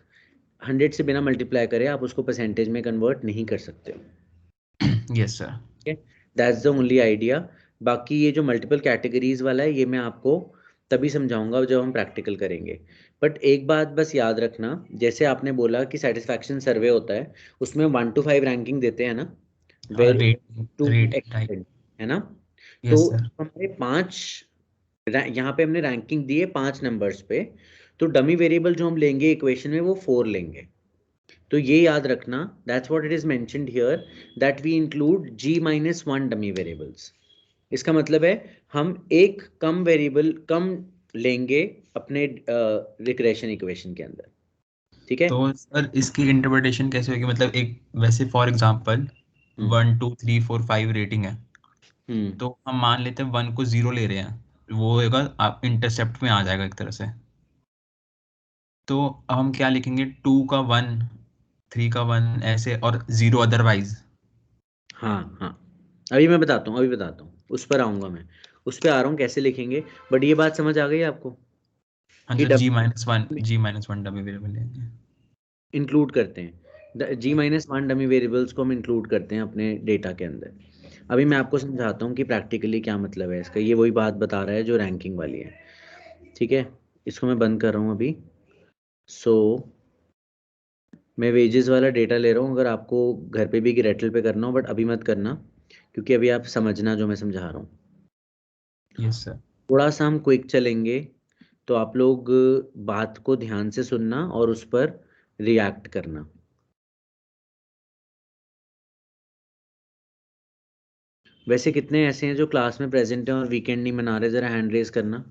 100 से बिना मल्टीप्लाई करे आप उसको परसेंटेज में कन्वर्ट नहीं कर सकते हो। Yes sir. That's the only idea. बाकी ये जो मल्टीपल कैटेगरीज वाला है ये मैं आपको तभी समझाऊंगा जब हम प्रैक्टिकल करेंगे। बट एक बात बस याद रखना, जैसे आपने बोला कि सेटिस्फैक्शन सर्वे होता है उसमें 1 to 5 रैंकिंग देते हैं ना, very rate to rate type. Extend, है ना। तो यस सर। हमारे 5 यहाँ पे हमने रैंकिंग दी है 5 नंबर्स पे, तो डमी वेरिएबल जो हम लेंगे इक्वेशन में वो 4 लेंगे। तो ये याद रखना, that's what it is mentioned here, that we include g-1 dummy variables. इसका मतलब है हम एक कम वेरिएबल कम लेंगे अपने रिग्रेशन इक्वेशन के अंदर, ठीक है। तो सर इसकी इंटरप्रिटेशन कैसे होगी, मतलब एक वैसे फॉर एग्जांपल हम्म 1 2 3 4 5 रेटिंग है, हम्म तो हम मान लेते हैं 1 को 0 ले रहे हैं, वो होगा आप इंटरसेप्ट में आ जाएगा एक तरह से। तो अब हम क्या लिखेंगे, 2 का 1, 3 का 1 ऐसे, और 0 अदरवाइज। हाँ हाँ, अभी मैं बताता हूँ, अभी बताता हूँ, उस पर आऊंगा मैं, उस पर आ रहा हूँ कैसे लिखेंगे। बट ये बात समझ आ गई आपको हाँ कि सर, G-1 डमी वेरिएबल लेंगे। इंक्लूड करते हैं, g-1 डमी वेरिएबल्स को हम इंक्लूड करते हैं अपने डेटा के अंदर। अभी मैं आपको समझाता हूँ कि प्रैक्टिकली क्या मतलब है इसका, ये वही बात बता रहा है जो रैंकिंग वाली है, ठीक है। इसको मैं बंद कर रहा हूँ अभी। सो मैं वेजेस वाला डेटा ले रहा हूँ, अगर आपको घर पे भी ग्रेटल पे करना हो, बट अभी मत करना क्योंकि अभी आप समझना जो मैं समझा रहा हूँ। Yes sir. थोड़ा सा हम क्विक चलेंगे, तो आप लोग बात को ध्यान से सुनना और उस पर रिएक्ट करना। वैसे कितने ऐसे हैं जो क्लास में प्रेजेंट हैं और वीकेंड नहीं मना रहे, जरा हैंड रेज करना।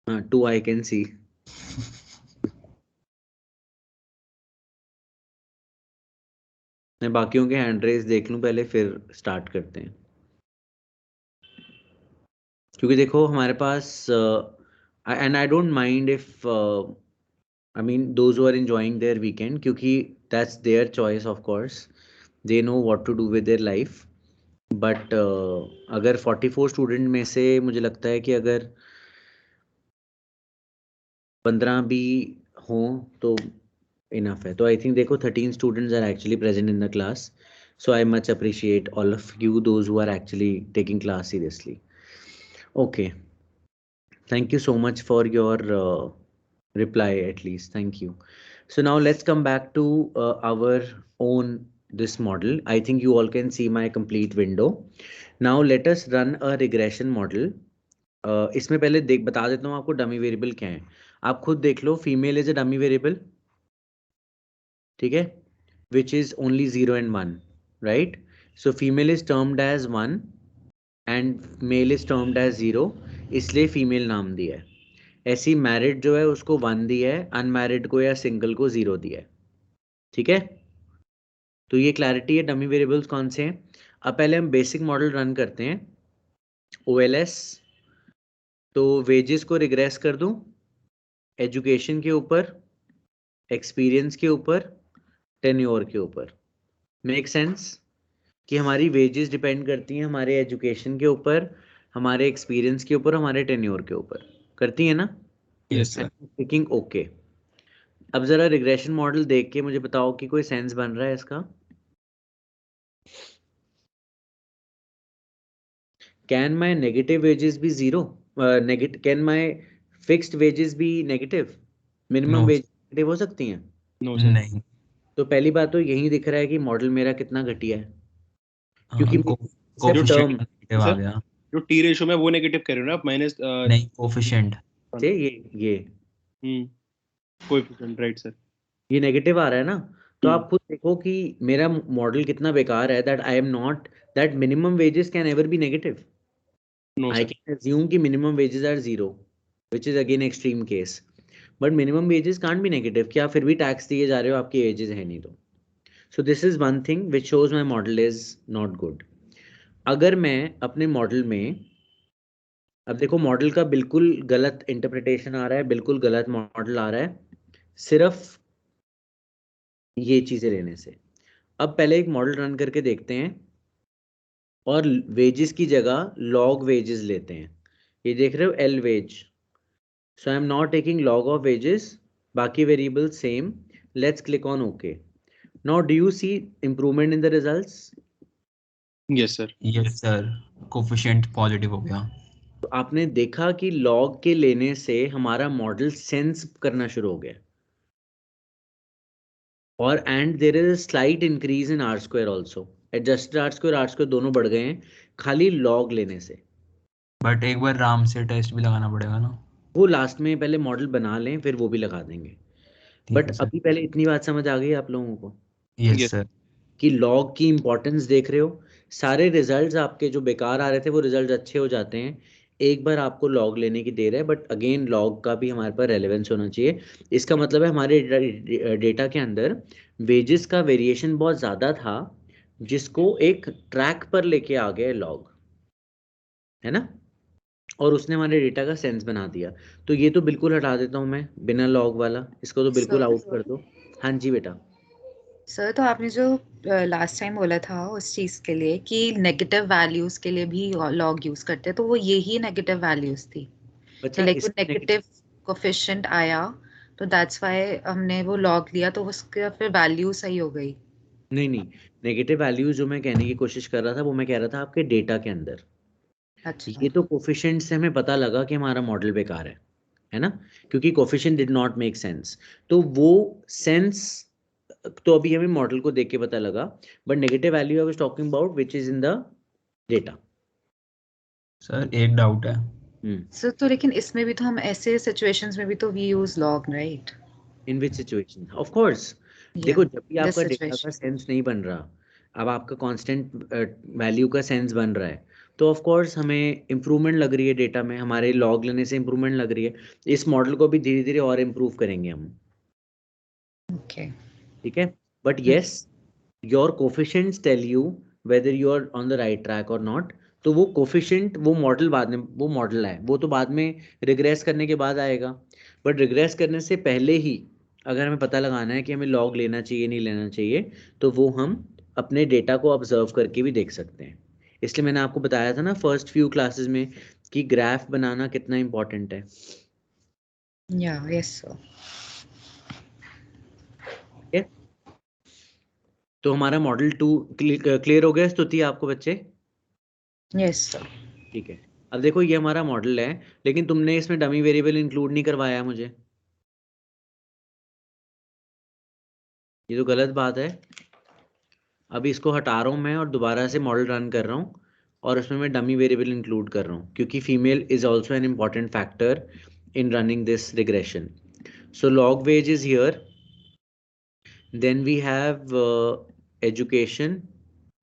हाँ, 2 आई कैन सी। मैं बाकियों के हैंड रेज देख लूं पहले फिर स्टार्ट करते हैं, क्योंकि देखो हमारे पास and I don't mind if I mean those who are enjoying their weekend, क्योंकि that's their choice of course, they know what to do with their life. But अगर 44 स्टूडेंट में से मुझे लगता है कि अगर 15 भी हों तो इनफ है। तो आई थिंक देखो 13 students are actually present in the class, so I much appreciate all of you, those who are actually taking class seriously. Okay, thank you so much for your reply, at least thank you. So now let's come back to our own this model. I think you all can see my complete window. Now let us run a regression model. इसमें पहले देख बता देता हूँ आपको dummy variable क्या है। आप खुद देख लो, female is a dummy variable, ठीक है, which is only 0 and 1, right? So female is termed as 1 and male is termed as 0, इसलिए फीमेल नाम दिया है। ऐसी मैरिड जो है उसको 1 दिया है, अनमैरिड को या सिंगल को 0 दिया है, ठीक है। तो ये क्लैरिटी है डमी वेरिएबल्स कौन से हैं। अब पहले हम बेसिक मॉडल रन करते हैं, OLS। तो वेजेस को रिग्रेस कर दूं एजुकेशन के ऊपर, एक्सपीरियंस के ऊपर, टेन्योर के ऊपर। मेक सेंस कि हमारी वेजेस डिपेंड करती हैं हमारे एजुकेशन के ऊपर, हमारे एक्सपीरियंस के ऊपर, हमारे टेन्योर के ऊपर, करती है ना। Yes sir. Clicking okay. अब जरा रिग्रेशन मॉडल देख के मुझे बताओ कि कोई सेंस बन रहा है इसका। Can my negative wages be zero, can my fixed wages be negative, minimum no. Wage negative हो सकती हैं। No sir. नहीं। तो पहली बात तो यही दिख रहा है कि मॉडल मेरा कितना घटिया है, क्योंकि हाँ, सिर्फ जो टर्म कोफिशिएंट आ सर गया। जो टी रेशो में वो नेगेटिव कह रहे हो ना आप, माइनस नहीं, कोफिशिएंट। से ये कोएफिशिएंट, राइट सर। ये नेगेटिव आ रहा है ना, तो आप खुद देखो कि मेरा मॉडल कितना बेकार है, that I am not, that minimum wages can ever be negative. No I sir, can assume कि minimum wages are zero, which is again extreme case. But minimum wages can't be negative. कि आप फिर भी tax दिए जा रहे हो, आपकी wages है नहीं तो. So this is one thing which shows my model is not good. अगर मैं अपने मॉडल में, अब देखो मॉडल का बिल्कुल गलत इंटरप्रिटेशन आ रहा है, बिल्कुल गलत मॉडल आ रहा है सिर्फ ये चीजें लेने से। अब पहले एक मॉडल रन करके देखते हैं और वेजेस की जगह लॉग वेजेस लेते हैं। ये देख रहे हो L wage, so I'm not taking log of wages, बाकी variables same. Let's click on OK. Now do you see improvement in the results? Yes sir, yes sir, coefficient positive हो गया। तो आपने देखा कि log के लेने से हमारा मॉडल सेंस करना शुरू हो गया, और and there is a slight increase in R square also, adjusted R square दोनों बढ़ गए हैं खाली log लेने से। बट एक बार राम से टेस्ट भी लगाना पड़ेगा ना। वो लास्ट में पहले मॉडल बना लें फिर वो भी लगा देंगे। ठीक बट है सर। अभी पहले इतनी बात समझ आ गई आप लोगों को यस यस सर। कि लॉग की इंपॉर्टेंस देख रहे हो। सारे रिजल्ट्स आपके जो बेकार आ रहे थे वो रिजल्ट अच्छे हो जाते हैं एक बार आपको लॉग लेने की देर है, बट अगेन लॉग का भी हमारे पास रेलेवेंस होना चाहिए। इसका मतलब है हमारे डेटा के अंदर वेजेस का वेरिएशन बहुत ज़्यादा था जिसको एक ट्रैक पर लेके आ गए लॉग, है ना, और उसने हमारे डेटा का सेंस बना दिया। तो ये तो बिल्कुल हटा देता हूँ मैं बिना लॉग वाला, इसको तो बिल्कुल आउट कर दो। हाँ जी बेटा। सर तो आपने जो लास्ट टाइम बोला था उस चीज के लिए कि नेगेटिव वैल्यूज के लिए भी लॉग यूज करते हैं, तो वो यही नेगेटिव वैल्यूज थी कि बच्चा लाइक वो इसमें नेगेटिव कोफिशिएंट आया, तो दैट्स व्हाई हमने वो लॉग लिया, तो उसका फिर वैल्यू सही हो गई। नहीं, नेगेटिव वैल्यू जो मैं कहने की कोशिश कर रहा था वो मैं कह रहा था आपके डेटा के अंदर। अच्छा। ये तो कोफिशिएंट से हमें पता लगा कि हमारा मॉडल बेकार है ना, क्योंकि coefficient did not make sense. तो वो सेंस तो अभी हमें मॉडल को देख के पता लगा, but negative value I was talking about which is in the data. Sir एक डाउट है। सर तो लेकिन इसमें भी तो हम ऐसे सिचुएशंस में भी तो we use log, right? In which situation of course. या देखो जब भी दिस आपका डेटा का सिचुएशन। सेंस नहीं बन रहा, अब आपका कांस्टेंट वैल्यू का सेंस बन रहा है, तो ऑफ कोर्स हमें इम्प्रूवमेंट लग रही है डेटा में, हमारे लॉग लेने से इम्प्रूवमेंट लग रही है। इस मॉडल को भी धीरे धीरे और इम्प्रूव करेंगे हम, ओके। ठीक है। But yes, your coefficients tell you whether you are on the right track और नॉट। तो वो कोफिशिएंट वो मॉडल बाद में, वो मॉडल है वो तो बाद में रिग्रेस करने के बाद आएगा। बट रिग्रेस करने से पहले ही अगर हमें पता लगाना है कि हमें लॉग लेना चाहिए नहीं लेना चाहिए, तो वो हम अपने डेटा को ऑब्जर्व करके भी देख सकते हैं। इसलिए मैंने आपको बताया था ना फर्स्ट फ्यू क्लासेस में कि ग्राफ बनाना कितना इंपॉर्टेंट है। या यस सर। ठीक है, तो हमारा मॉडल 2 क्लियर हो गया स्तुति आपको बच्चे? Yes sir. ठीक है। अब देखो ये हमारा मॉडल है, लेकिन तुमने इसमें डमी वेरिएबल इंक्लूड नहीं करवाया मुझे, ये तो गलत बात है। अभी इसको हटा रहा हूँ मैं और दोबारा से मॉडल रन कर रहा हूँ और उसमें मैं डमी वेरिएबल इंक्लूड कर रहा हूँ, क्योंकि female is also an important factor in running this regression. So log wage is here, then we have education,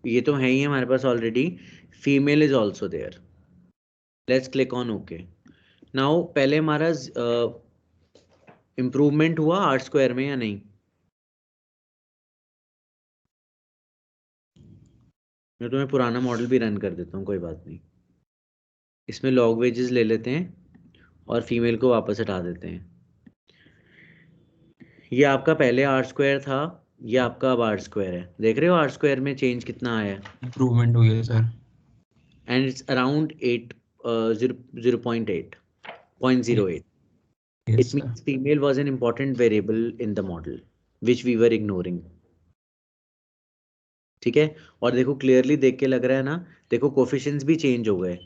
ये तो है ही हमारे पास already. Female is also there, let's click on okay. Now पहले हमारा इम्प्रूवमेंट हुआ आर स्क्वायर में या नहीं? मैं तुम्हें पुराना मॉडल भी रन कर देता हूँ, कोई बात नहीं। इसमें लॉग वेजेस ले लेते हैं और फीमेल को वापस हटा देते हैं। ये आपका पहले आर स्क्वायर था, ये आपका अब आर स्क्वायर है। देख रहे हो आर स्क्वायर में चेंज कितना आया है? इम्प्रूवमेंट हुई है sir. And it's around 0.08. Yes It sir. means female was an important variable in the model which we were ignoring. ठीक है, और देखो क्लियरली देख के लग रहा है ना, देखो कोफिशिएंट्स भी चेंज हो गए।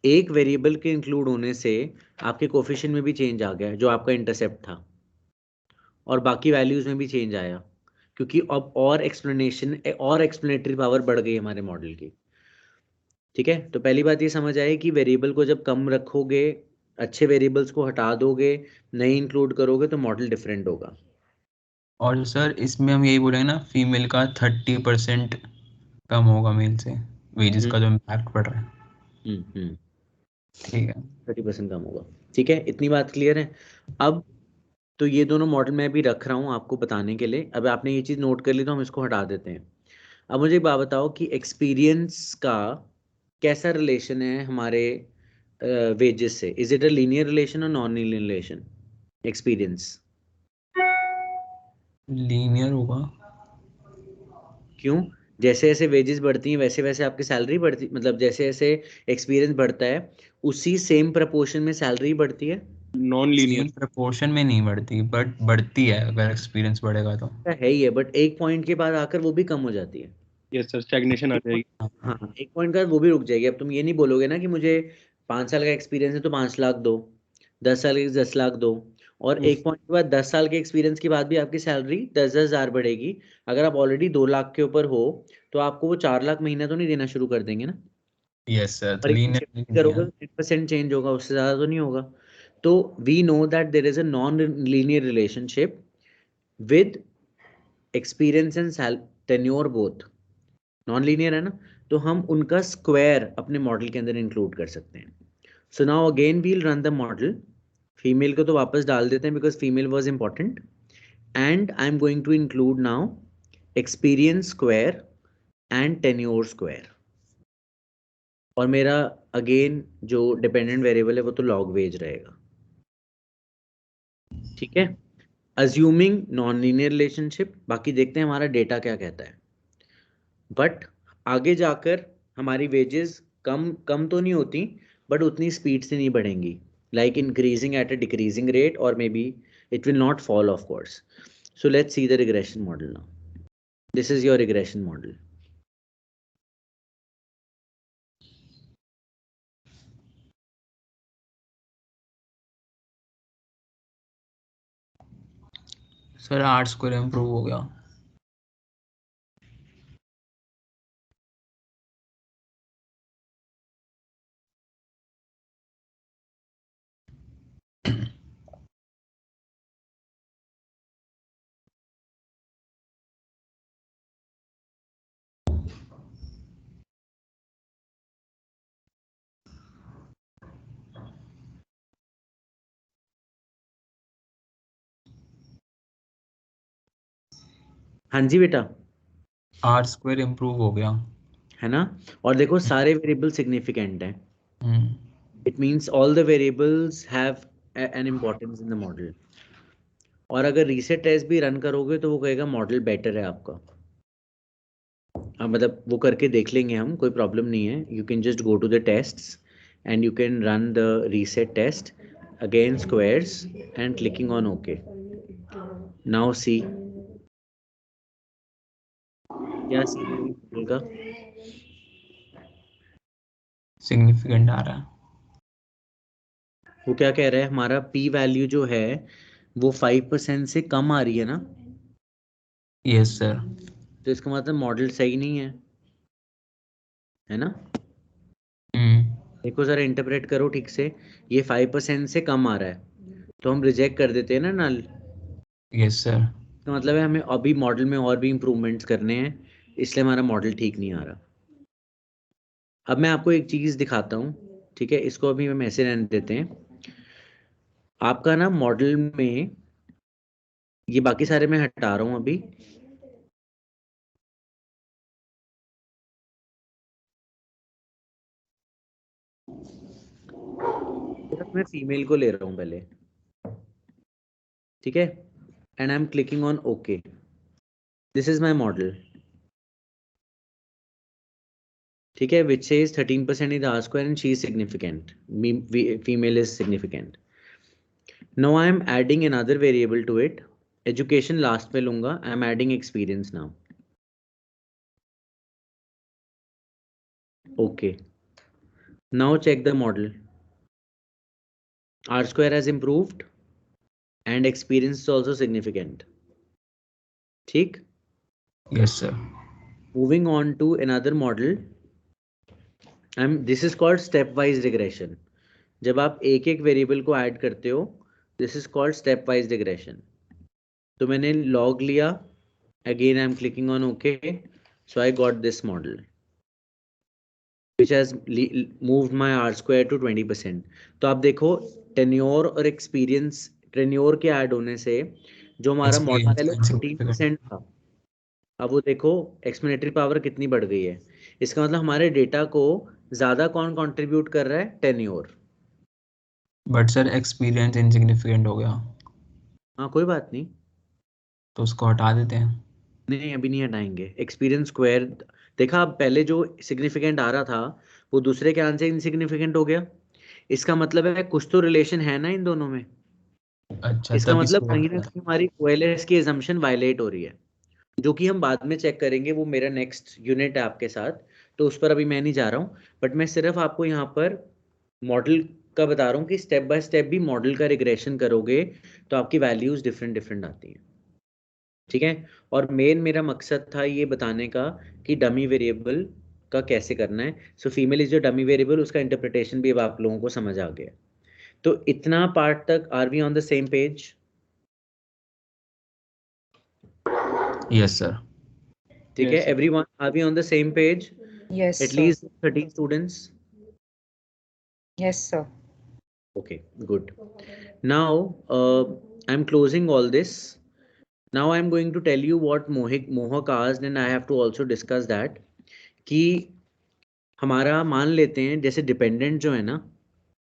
एक वेरिएबल के इंक्लूड होने से आपके कोफिशिएंट में भी चेंज आ गया जो आपका इंटरसेप्ट था, और बाकी वैल्यूज में भी चेंज आया, क्योंकि अब और एक्सप्लेनेटरी पावर बढ़ गई हमारे मॉडल की। ठीक है, तो पहली बात ये समझ आए कि वेरिएबल को जब कम रखोगे, अच्छे वेरिएबल्स को हटा दोगे, नहीं इंक्लूड करोगे, तो मॉडल डिफरेंट होगा। और सर इसमें हम यही बोलेंगे ना, फीमेल का 30% कम होगा मेल से, वेजेस का जो इम्पैक्ट पड़ रहा है। ठीक है, 30% कम होगा। ठीक है, इतनी बात क्लियर है। अब तो ये दोनों मॉडल मैं भी रख रहा हूँ आपको बताने के लिए। अब आपने ये चीज़ नोट कर ली तो हम इसको हटा देते हैं। अब मुझे एक बात बताओ कि एक्सपीरियंस का कैसा रिलेशन है हमारे वेजेस से? Is it a linear relation और non linear relation? Experience linear होगा। क्यों? जैसे जैसे वेजेस बढ़ती हैं वैसे वैसे आपकी सैलरी बढ़ती, मतलब जैसे जैसे एक्सपीरियंस बढ़ता है उसी सेम प्रपोर्शन में सैलरी बढ़ती है? नॉन लीनियर सेम प्रपोर्शन में नहीं बढ़ती, बट बढ़ती है अगर एक्सपीरियंस बढ़ेगा तो। है ही है, बट एक पॉइंट के बाद आकर वो भी कम हो जाती है। यस सर, स्टैग्नेशन आ जाएगी। हाँ, एक पॉइंट के बाद वो भी रुक जाएगी। अब तुम ये नहीं बोलोगे ना कि मुझे 5 साल का एक्सपीरियंस है तो 5 लाख दो, 10 साल के 10 लाख दो। और एक पॉइंट के बाद 10 साल के एक्सपीरियंस के बाद भी आपकी सैलरी 10,000 बढ़ेगी। अगर आप ऑलरेडी 2 लाख के ऊपर हो तो आपको वो 4 लाख महीना तो नहीं देना शुरू कर देंगे ना। यस सर, तो और एक लीनियर शिफ्ट नहीं करोगे है। तो 10% चेंज होगा, उससे ज़्यादा तो नहीं होगा। तो we know that there is a non linear relationship with experience and tenure both. Non linear है ना, तो हम उनका स्क्वायर अपने मॉडल के अंदर इंक्लूड कर सकते हैं। So now again we'll run the model. Female को तो वापस डाल देते हैं because female was important, and I am going to include now experience square and tenure square. और मेरा अगेन जो डिपेंडेंट वेरिएबल है वो तो लॉग वेज रहेगा। ठीक है, अज्यूमिंग नॉन लीनियर रिलेशनशिप। बाकी देखते हैं हमारा डेटा क्या कहता है। बट आगे जाकर हमारी वेजेस कम कम तो नहीं होती, बट उतनी स्पीड से नहीं बढ़ेंगी, like increasing at a decreasing rate, और may be it will not fall of course. So let's see the regression model now. This is your regression model. Sir R two score improve हो गया। हाँ जी बेटा, art square improve हो गया। है ना? और देखो सारे वेरिएबल सिग्निफिकेंट हैं। Hmm. It means all the variables have an importance in the model. और अगर रीसेट टेस्ट भी रन करोगे तो वो कहेगा मॉडल बेटर है आपका। हाँ, मतलब वो करके देख लेंगे हम, कोई प्रॉब्लम नहीं है। You can just go to the tests and you can run the reset test again squares and clicking on okay. Now see क्या सीन है मॉडल का। सिग्निफिकेंट आ रहा है। वो क्या कह रहा है, हमारा पी वैल्यू जो है वो 5% से कम आ रही है ना, यस सर। तो इसका मतलब मॉडल सही नहीं है ना? हम्म। देखो जरा इंटरप्रेट करो ठीक से। ये 5% से कम आ रहा है तो हम रिजेक्ट कर देते हैं ना नल। Yes sir. तो मतलब है हमें अभी मॉडल में और भी इम्प्रूवमेंट्स करने हैं, इसलिए हमारा मॉडल ठीक नहीं आ रहा। अब मैं आपको एक चीज़ दिखाता हूँ। ठीक है, इसको अभी हम ऐसे रहने देते हैं। आपका ना मॉडल में ये बाकी सारे मैं हटा रहा हूँ अभी। सिर्फ मैं फीमेल को ले रहा हूँ पहले। ठीक है, and I am clicking on okay. This is my model. ठीक है, which says 13% is R square and she is significant, female is significant. Now I am adding another variable to it. Education last में लूंगा। I am adding experience now. Okay, now check the model. R square has improved and experience is also significant. ठीक, Yes, sir. Moving on to another model, this is called stepwise regression. जब आप एक एक variable को add करते हो, this is called step wise regression. तो मैंने लॉग लिया, again I am clicking on okay, so I got this model which has moved my R square to 20%. तो आप देखो टेन्योर और एक्सपीरियंस, टेन्योर के ऐड होने से जो हमारा मॉडल Experience पहले insignificant. 14% था, अब वो देखो एक्सपोनेंटरी पावर कितनी बढ़ गई है. इसका मतलब हमारे डेटा को ज्यादा कौन कंट्रीब्यूट कर रहा है? Tenure. But sir, experience insignificant हो गया, हाँ कोई बात नहीं, तो उसको हटा देते हैं. नहीं अभी नहीं हटाएंगे. एक्सपीरियंस स्क्वायर देखा, अब पहले जो सिग्निफिकेंट आ रहा था वो दूसरे के आंसर इनसिग्निफिकेंट हो गया. इसका मतलब है कुछ तो रिलेशन है ना इन दोनों में. अच्छा, इसका तभी मतलब इसको कहीं ना हटाया. कहीं हमारी OLS की एजम्पशन वायलेट हो रही है, जो कि हम बाद में चेक करेंगे. वो मेरा नेक्स्ट यूनिट है आपके साथ, तो उस पर अभी मैं नहीं जा रहा हूँ. बट मैं सिर्फ आपको यहाँ पर मॉडल का बता रहा हूँ कि स्टेप बाय स्टेप भी मॉडल का रिग्रेशन करोगे तो आपकी वैल्यूज डिफरेंट डिफरेंट आती हैं. ठीक है. और मेन मेरा मकसद था ये बताने का कि डमी वेरिएबल का कैसे करना है. सो फीमेल इज जो डमी वेरिएबल, उसका इंटरप्रिटेशन भी अब आप लोगों को समझ आ गया. तो इतना पार्ट तक are we on the same page? Yes, sir. ठीक है Yes, sir. Everyone, are we on the same page? Yes, At sir. least 30 students. Yes, sir. Okay, good. Now, I'm closing all this. Now I'm going to tell you what Mohak asked, and I have to also discuss that. कि हमारा मान लेते हैं जैसे dependent जो है ना,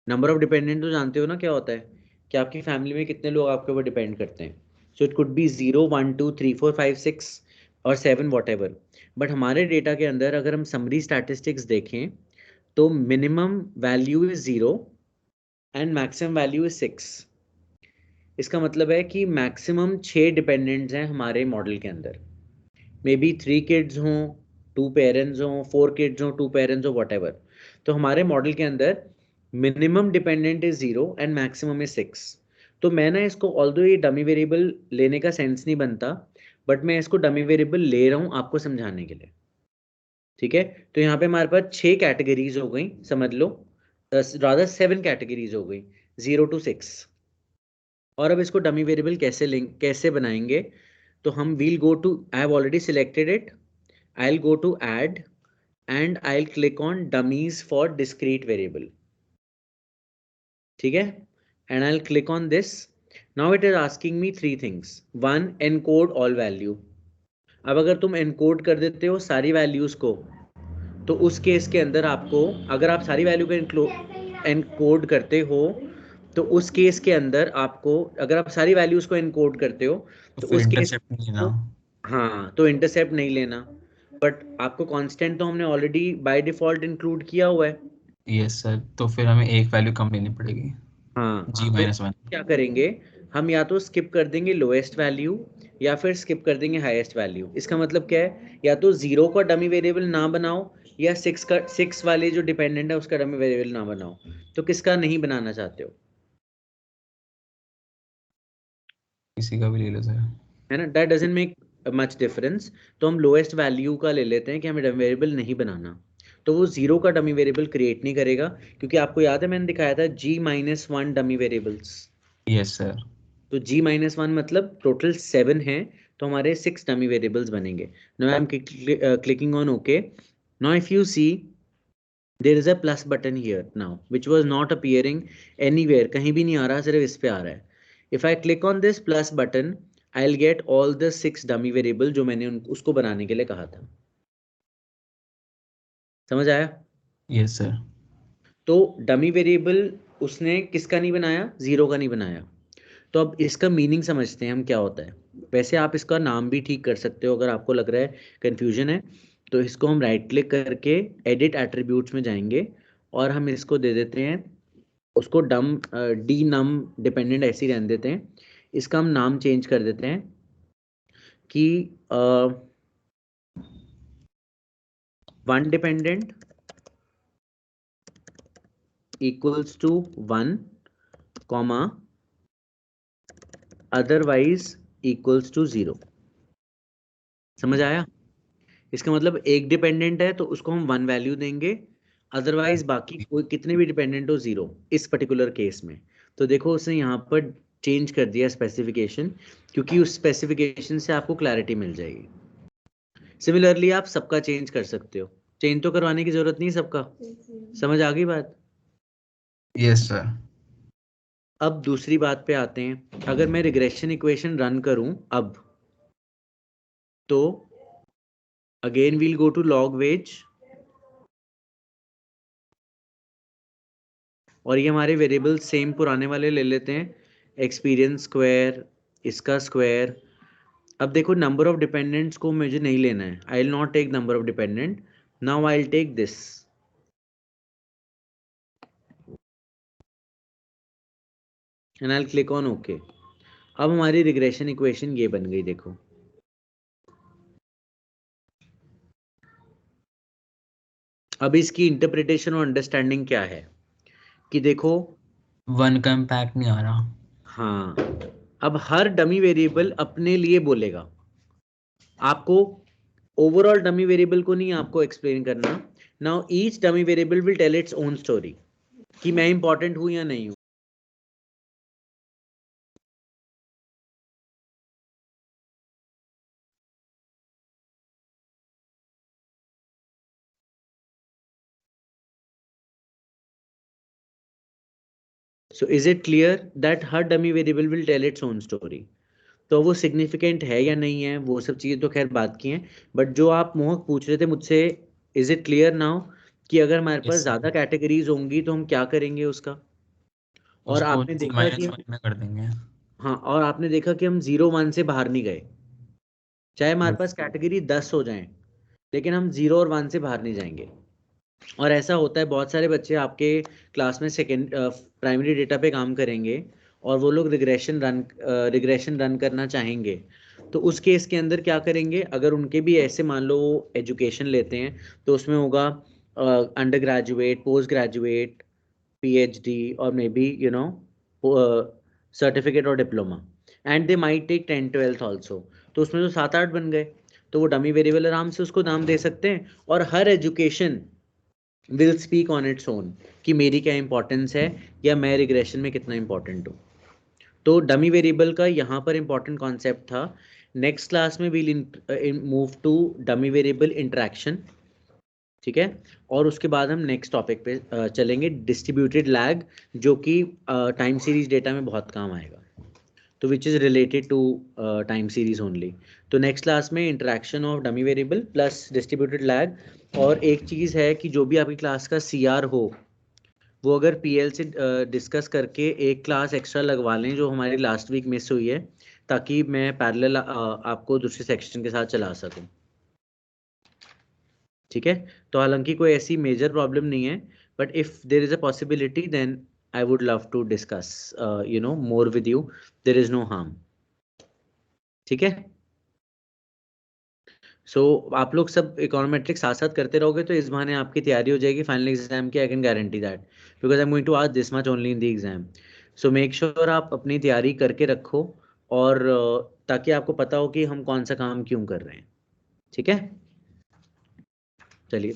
number of dependent तो जानते हो ना क्या होता है, कि आपकी फैमिली में कितने लोग आपके ऊपर डिपेंड करते हैं. सो इट कुड बी 0 1 2 3 4 5 6 और 7 वॉट एवर. बट हमारे डेटा के अंदर अगर हम समरी स्टैटिस्टिक्स देखें तो minimum value is 0 and maximum value is 6. इसका मतलब है कि मैक्सिमम 6 डिपेंडेंट्स हैं हमारे मॉडल के अंदर. मे बी 3 किड्स हों, 2 पेरेंट्स हों, 4 किड्स हों, 2 पेरेंट्स हो, वट एवर. तो हमारे मॉडल के अंदर minimum dependent is 0 and maximum is 6. तो मैं ना इसको, ऑल्दो ये डमी वेरिएबल लेने का सेंस नहीं बनता, बट मैं इसको डमी वेरिएबल ले रहा हूँ आपको समझाने के लिए. ठीक है. तो यहाँ पे हमारे पास 6 कैटेगरीज हो गई, समझ लो, रादर 7 कैटेगरीज हो गई, 0 to 6. और अब इसको डमी वेरिएबल कैसे बनाएंगे? तो हम we'll go to, I have already selected it, I will go to add and I will click on dummies for discrete variable. ठीक है. And I will click on this. Now it is asking me 3 things. 1, encode all value. अब अगर तुम encode कर देते हो सारी values को, तो उस केस के अंदर आपको, अगर आप सारी वैल्यू को एनकोड करते हो, तो उस केस के अंदर आपको, अगर आप सारी वैल्यूज को एनकोड करते हो तो तो फिर उस केस, इंटरसेप्ट नहीं लेना. हाँ तो इंटरसेप्ट नहीं लेना. बट आपको कांस्टेंट तो हमने ऑलरेडी बाय डिफॉल्ट इंक्लूड किया हुआ है. यस सर, तो फिर हमें एक वैल्यू कम लेनी पड़ेगी, हाँ तो G-1. क्या करेंगे, हम या तो स्किप कर देंगे लोएस्ट वैल्यू या फिर स्किप कर देंगे हाईएस्ट वैल्यू. इसका मतलब क्या है, या तो 0 का डमी वेरिएबल ना बनाओ या 6 वाले जो डिपेंडेंट है उसका डमी वेरिएबल ना बनाओ. तो किसका नहीं बनाना चाहते हो? किसी का भी ले लो सर. है ना, that doesn't make much difference. तो हम लोएस्ट वैल्यू का ले लेते हैं कि हमें डमी वेरिएबल नहीं बनाना. तो वो 0 का डमी वेरिएबल क्रिएट नहीं करेगा, क्योंकि आपको याद है मैंने दिखाया था G-1 dummy variables. Yes sir. तो G-1 मतलब टोटल 7 है, तो हमारे 6 डमी वेरिएबल्स बनेंगे. Now I am clicking on okay. Now if you see, there is a plus button here now which was not appearing anywhere, कहीं भी नहीं आ रहा, सिर्फ इस पे आ रहा है. If I click on this plus button, I will get all the 6 dummy variable जो मैंने उसको बनाने के लिए कहा था. समझ आया? Yes sir. तो डमी वेरिएबल उसने किसका नहीं बनाया? 0 का नहीं बनाया. तो अब इसका मीनिंग समझते हैं हम क्या होता है. वैसे आप इसका नाम भी ठीक कर सकते हो अगर आपको लग रहा है कंफ्यूजन है. तो इसको हम राइट क्लिक करके एडिट एट्रीब्यूट्स में जाएंगे और हम इसको दे देते हैं, उसको डी नम डिपेंडेंट ऐसे ही रहने देते हैं. इसका हम नाम चेंज कर देते हैं कि 1 dependent equals to 1, comma otherwise equals to 0. समझ आया? इसका मतलब एक डिपेंडेंट है तो उसको हम 1 वैल्यू देंगे, अदरवाइज बाकी कोई कितने भी डिपेंडेंट हो 0 इस पर्टिकुलर केस में। तो देखो उसने यहाँ पर चेंज कर दिया स्पेसिफिकेशन, क्योंकि उस स्पेसिफिकेशन से आपको क्लैरिटी मिल जाएगी। सिमिलरली आप सबका चेंज कर सकते हो, चेंज तो करवाने की जरूरत नहीं सबका। समझ आ गई बात? Yes sir. अब दूसरी बात पे आते हैं। अगर मैं रिग्रेशन इक्वेशन रन करूं अब, तो again we'll go to log wage, और ये हमारे वेरिएबल सेम पुराने वाले ले लेते हैं, एक्सपीरियंस स्क्वायर, इसका स्क्वायर। अब देखो नंबर ऑफ डिपेंडेंट्स को मुझे नहीं लेना है, I will not take number of dependent, now I will take this. And I will click on okay. अब हमारी रिग्रेशन इक्वेशन ये बन गई, देखो। अब इसकी इंटरप्रिटेशन और अंडरस्टैंडिंग क्या है कि देखो, 1 का इम्पैक्ट नहीं आ रहा। हाँ, अब हर डमी वेरिएबल अपने लिए बोलेगा, आपको ओवरऑल डमी वेरिएबल को नहीं आपको एक्सप्लेन करना। Now each dummy variable will tell its own story कि मैं इंपॉर्टेंट हूं या नहीं हूं। So is it clear that हर dummy variable will tell its own story? तो वो सिग्निफिकेंट है या नहीं है, वो सब चीज़ें तो खैर बात की हैं, बट जो आप मोहक पूछ रहे थे मुझसे, इज इट क्लियर नाउ कि अगर हमारे पास यस सर। ज़्यादा कैटेगरीज होंगी तो हम क्या करेंगे उसका? और उसको आपने देखा कि -1 में कर देंगे। हाँ, और आपने देखा कि हम 0 1 से बाहर नहीं गए, चाहे हमारे पास कैटेगरी 10 हो जाएं, लेकिन हम 0 और 1 से बाहर नहीं जाएंगे। और ऐसा होता है, बहुत सारे बच्चे आपके क्लास में सेकेंड प्राइमरी डेटा पे काम करेंगे और वो लोग रिग्रेशन रन करना चाहेंगे, तो उस केस के अंदर क्या करेंगे, अगर उनके भी ऐसे मान लो एजुकेशन लेते हैं तो उसमें होगा under graduate, post graduate, PhD, और मे बी सर्टिफिकेट और diploma, and they might take 10th 12th also. तो उसमें तो 7 8 बन गए, तो वो डमी वेरिएबल आराम से उसको नाम दे सकते हैं, और हर education will speak on its own कि मेरी क्या इंपॉर्टेंस है या मैं रिग्रेशन में कितना इंपॉर्टेंट हूँ। तो डमी वेरिएबल का यहाँ पर इंपॉर्टेंट कॉन्सेप्ट था। नेक्स्ट क्लास में we'll move to dummy variable interaction, ठीक है, और उसके बाद हम नेक्स्ट टॉपिक पे चलेंगे, डिस्ट्रीब्यूटेड लैग, जो कि टाइम सीरीज डेटा में बहुत काम आएगा, तो which is related to time series only. तो नेक्स्ट क्लास में interaction of dummy variable plus distributed lag. और एक चीज़ है कि जो भी आपकी क्लास का CR हो, वो अगर PL से डिस्कस करके एक क्लास एक्स्ट्रा लगवा लें जो हमारी लास्ट वीक मिस हुई है, ताकि मैं पैरेलल आपको दूसरे सेक्शन के साथ चला सकूं, ठीक है। तो हालांकि कोई ऐसी मेजर प्रॉब्लम नहीं है, but if there is a possibility then I would love to discuss more with you, there is no harm, ठीक है। सो आप लोग सब इकोनोमेट्रिक्स साथ साथ करते रहोगे तो इस बहाने आपकी तैयारी हो जाएगी फाइनल एग्जाम की, I can guarantee that, because I am going to ask this much only in the exam. So make sure आप अपनी तैयारी करके रखो, और ताकि आपको पता हो कि हम कौन सा काम क्यों कर रहे हैं, ठीक है। चलिए।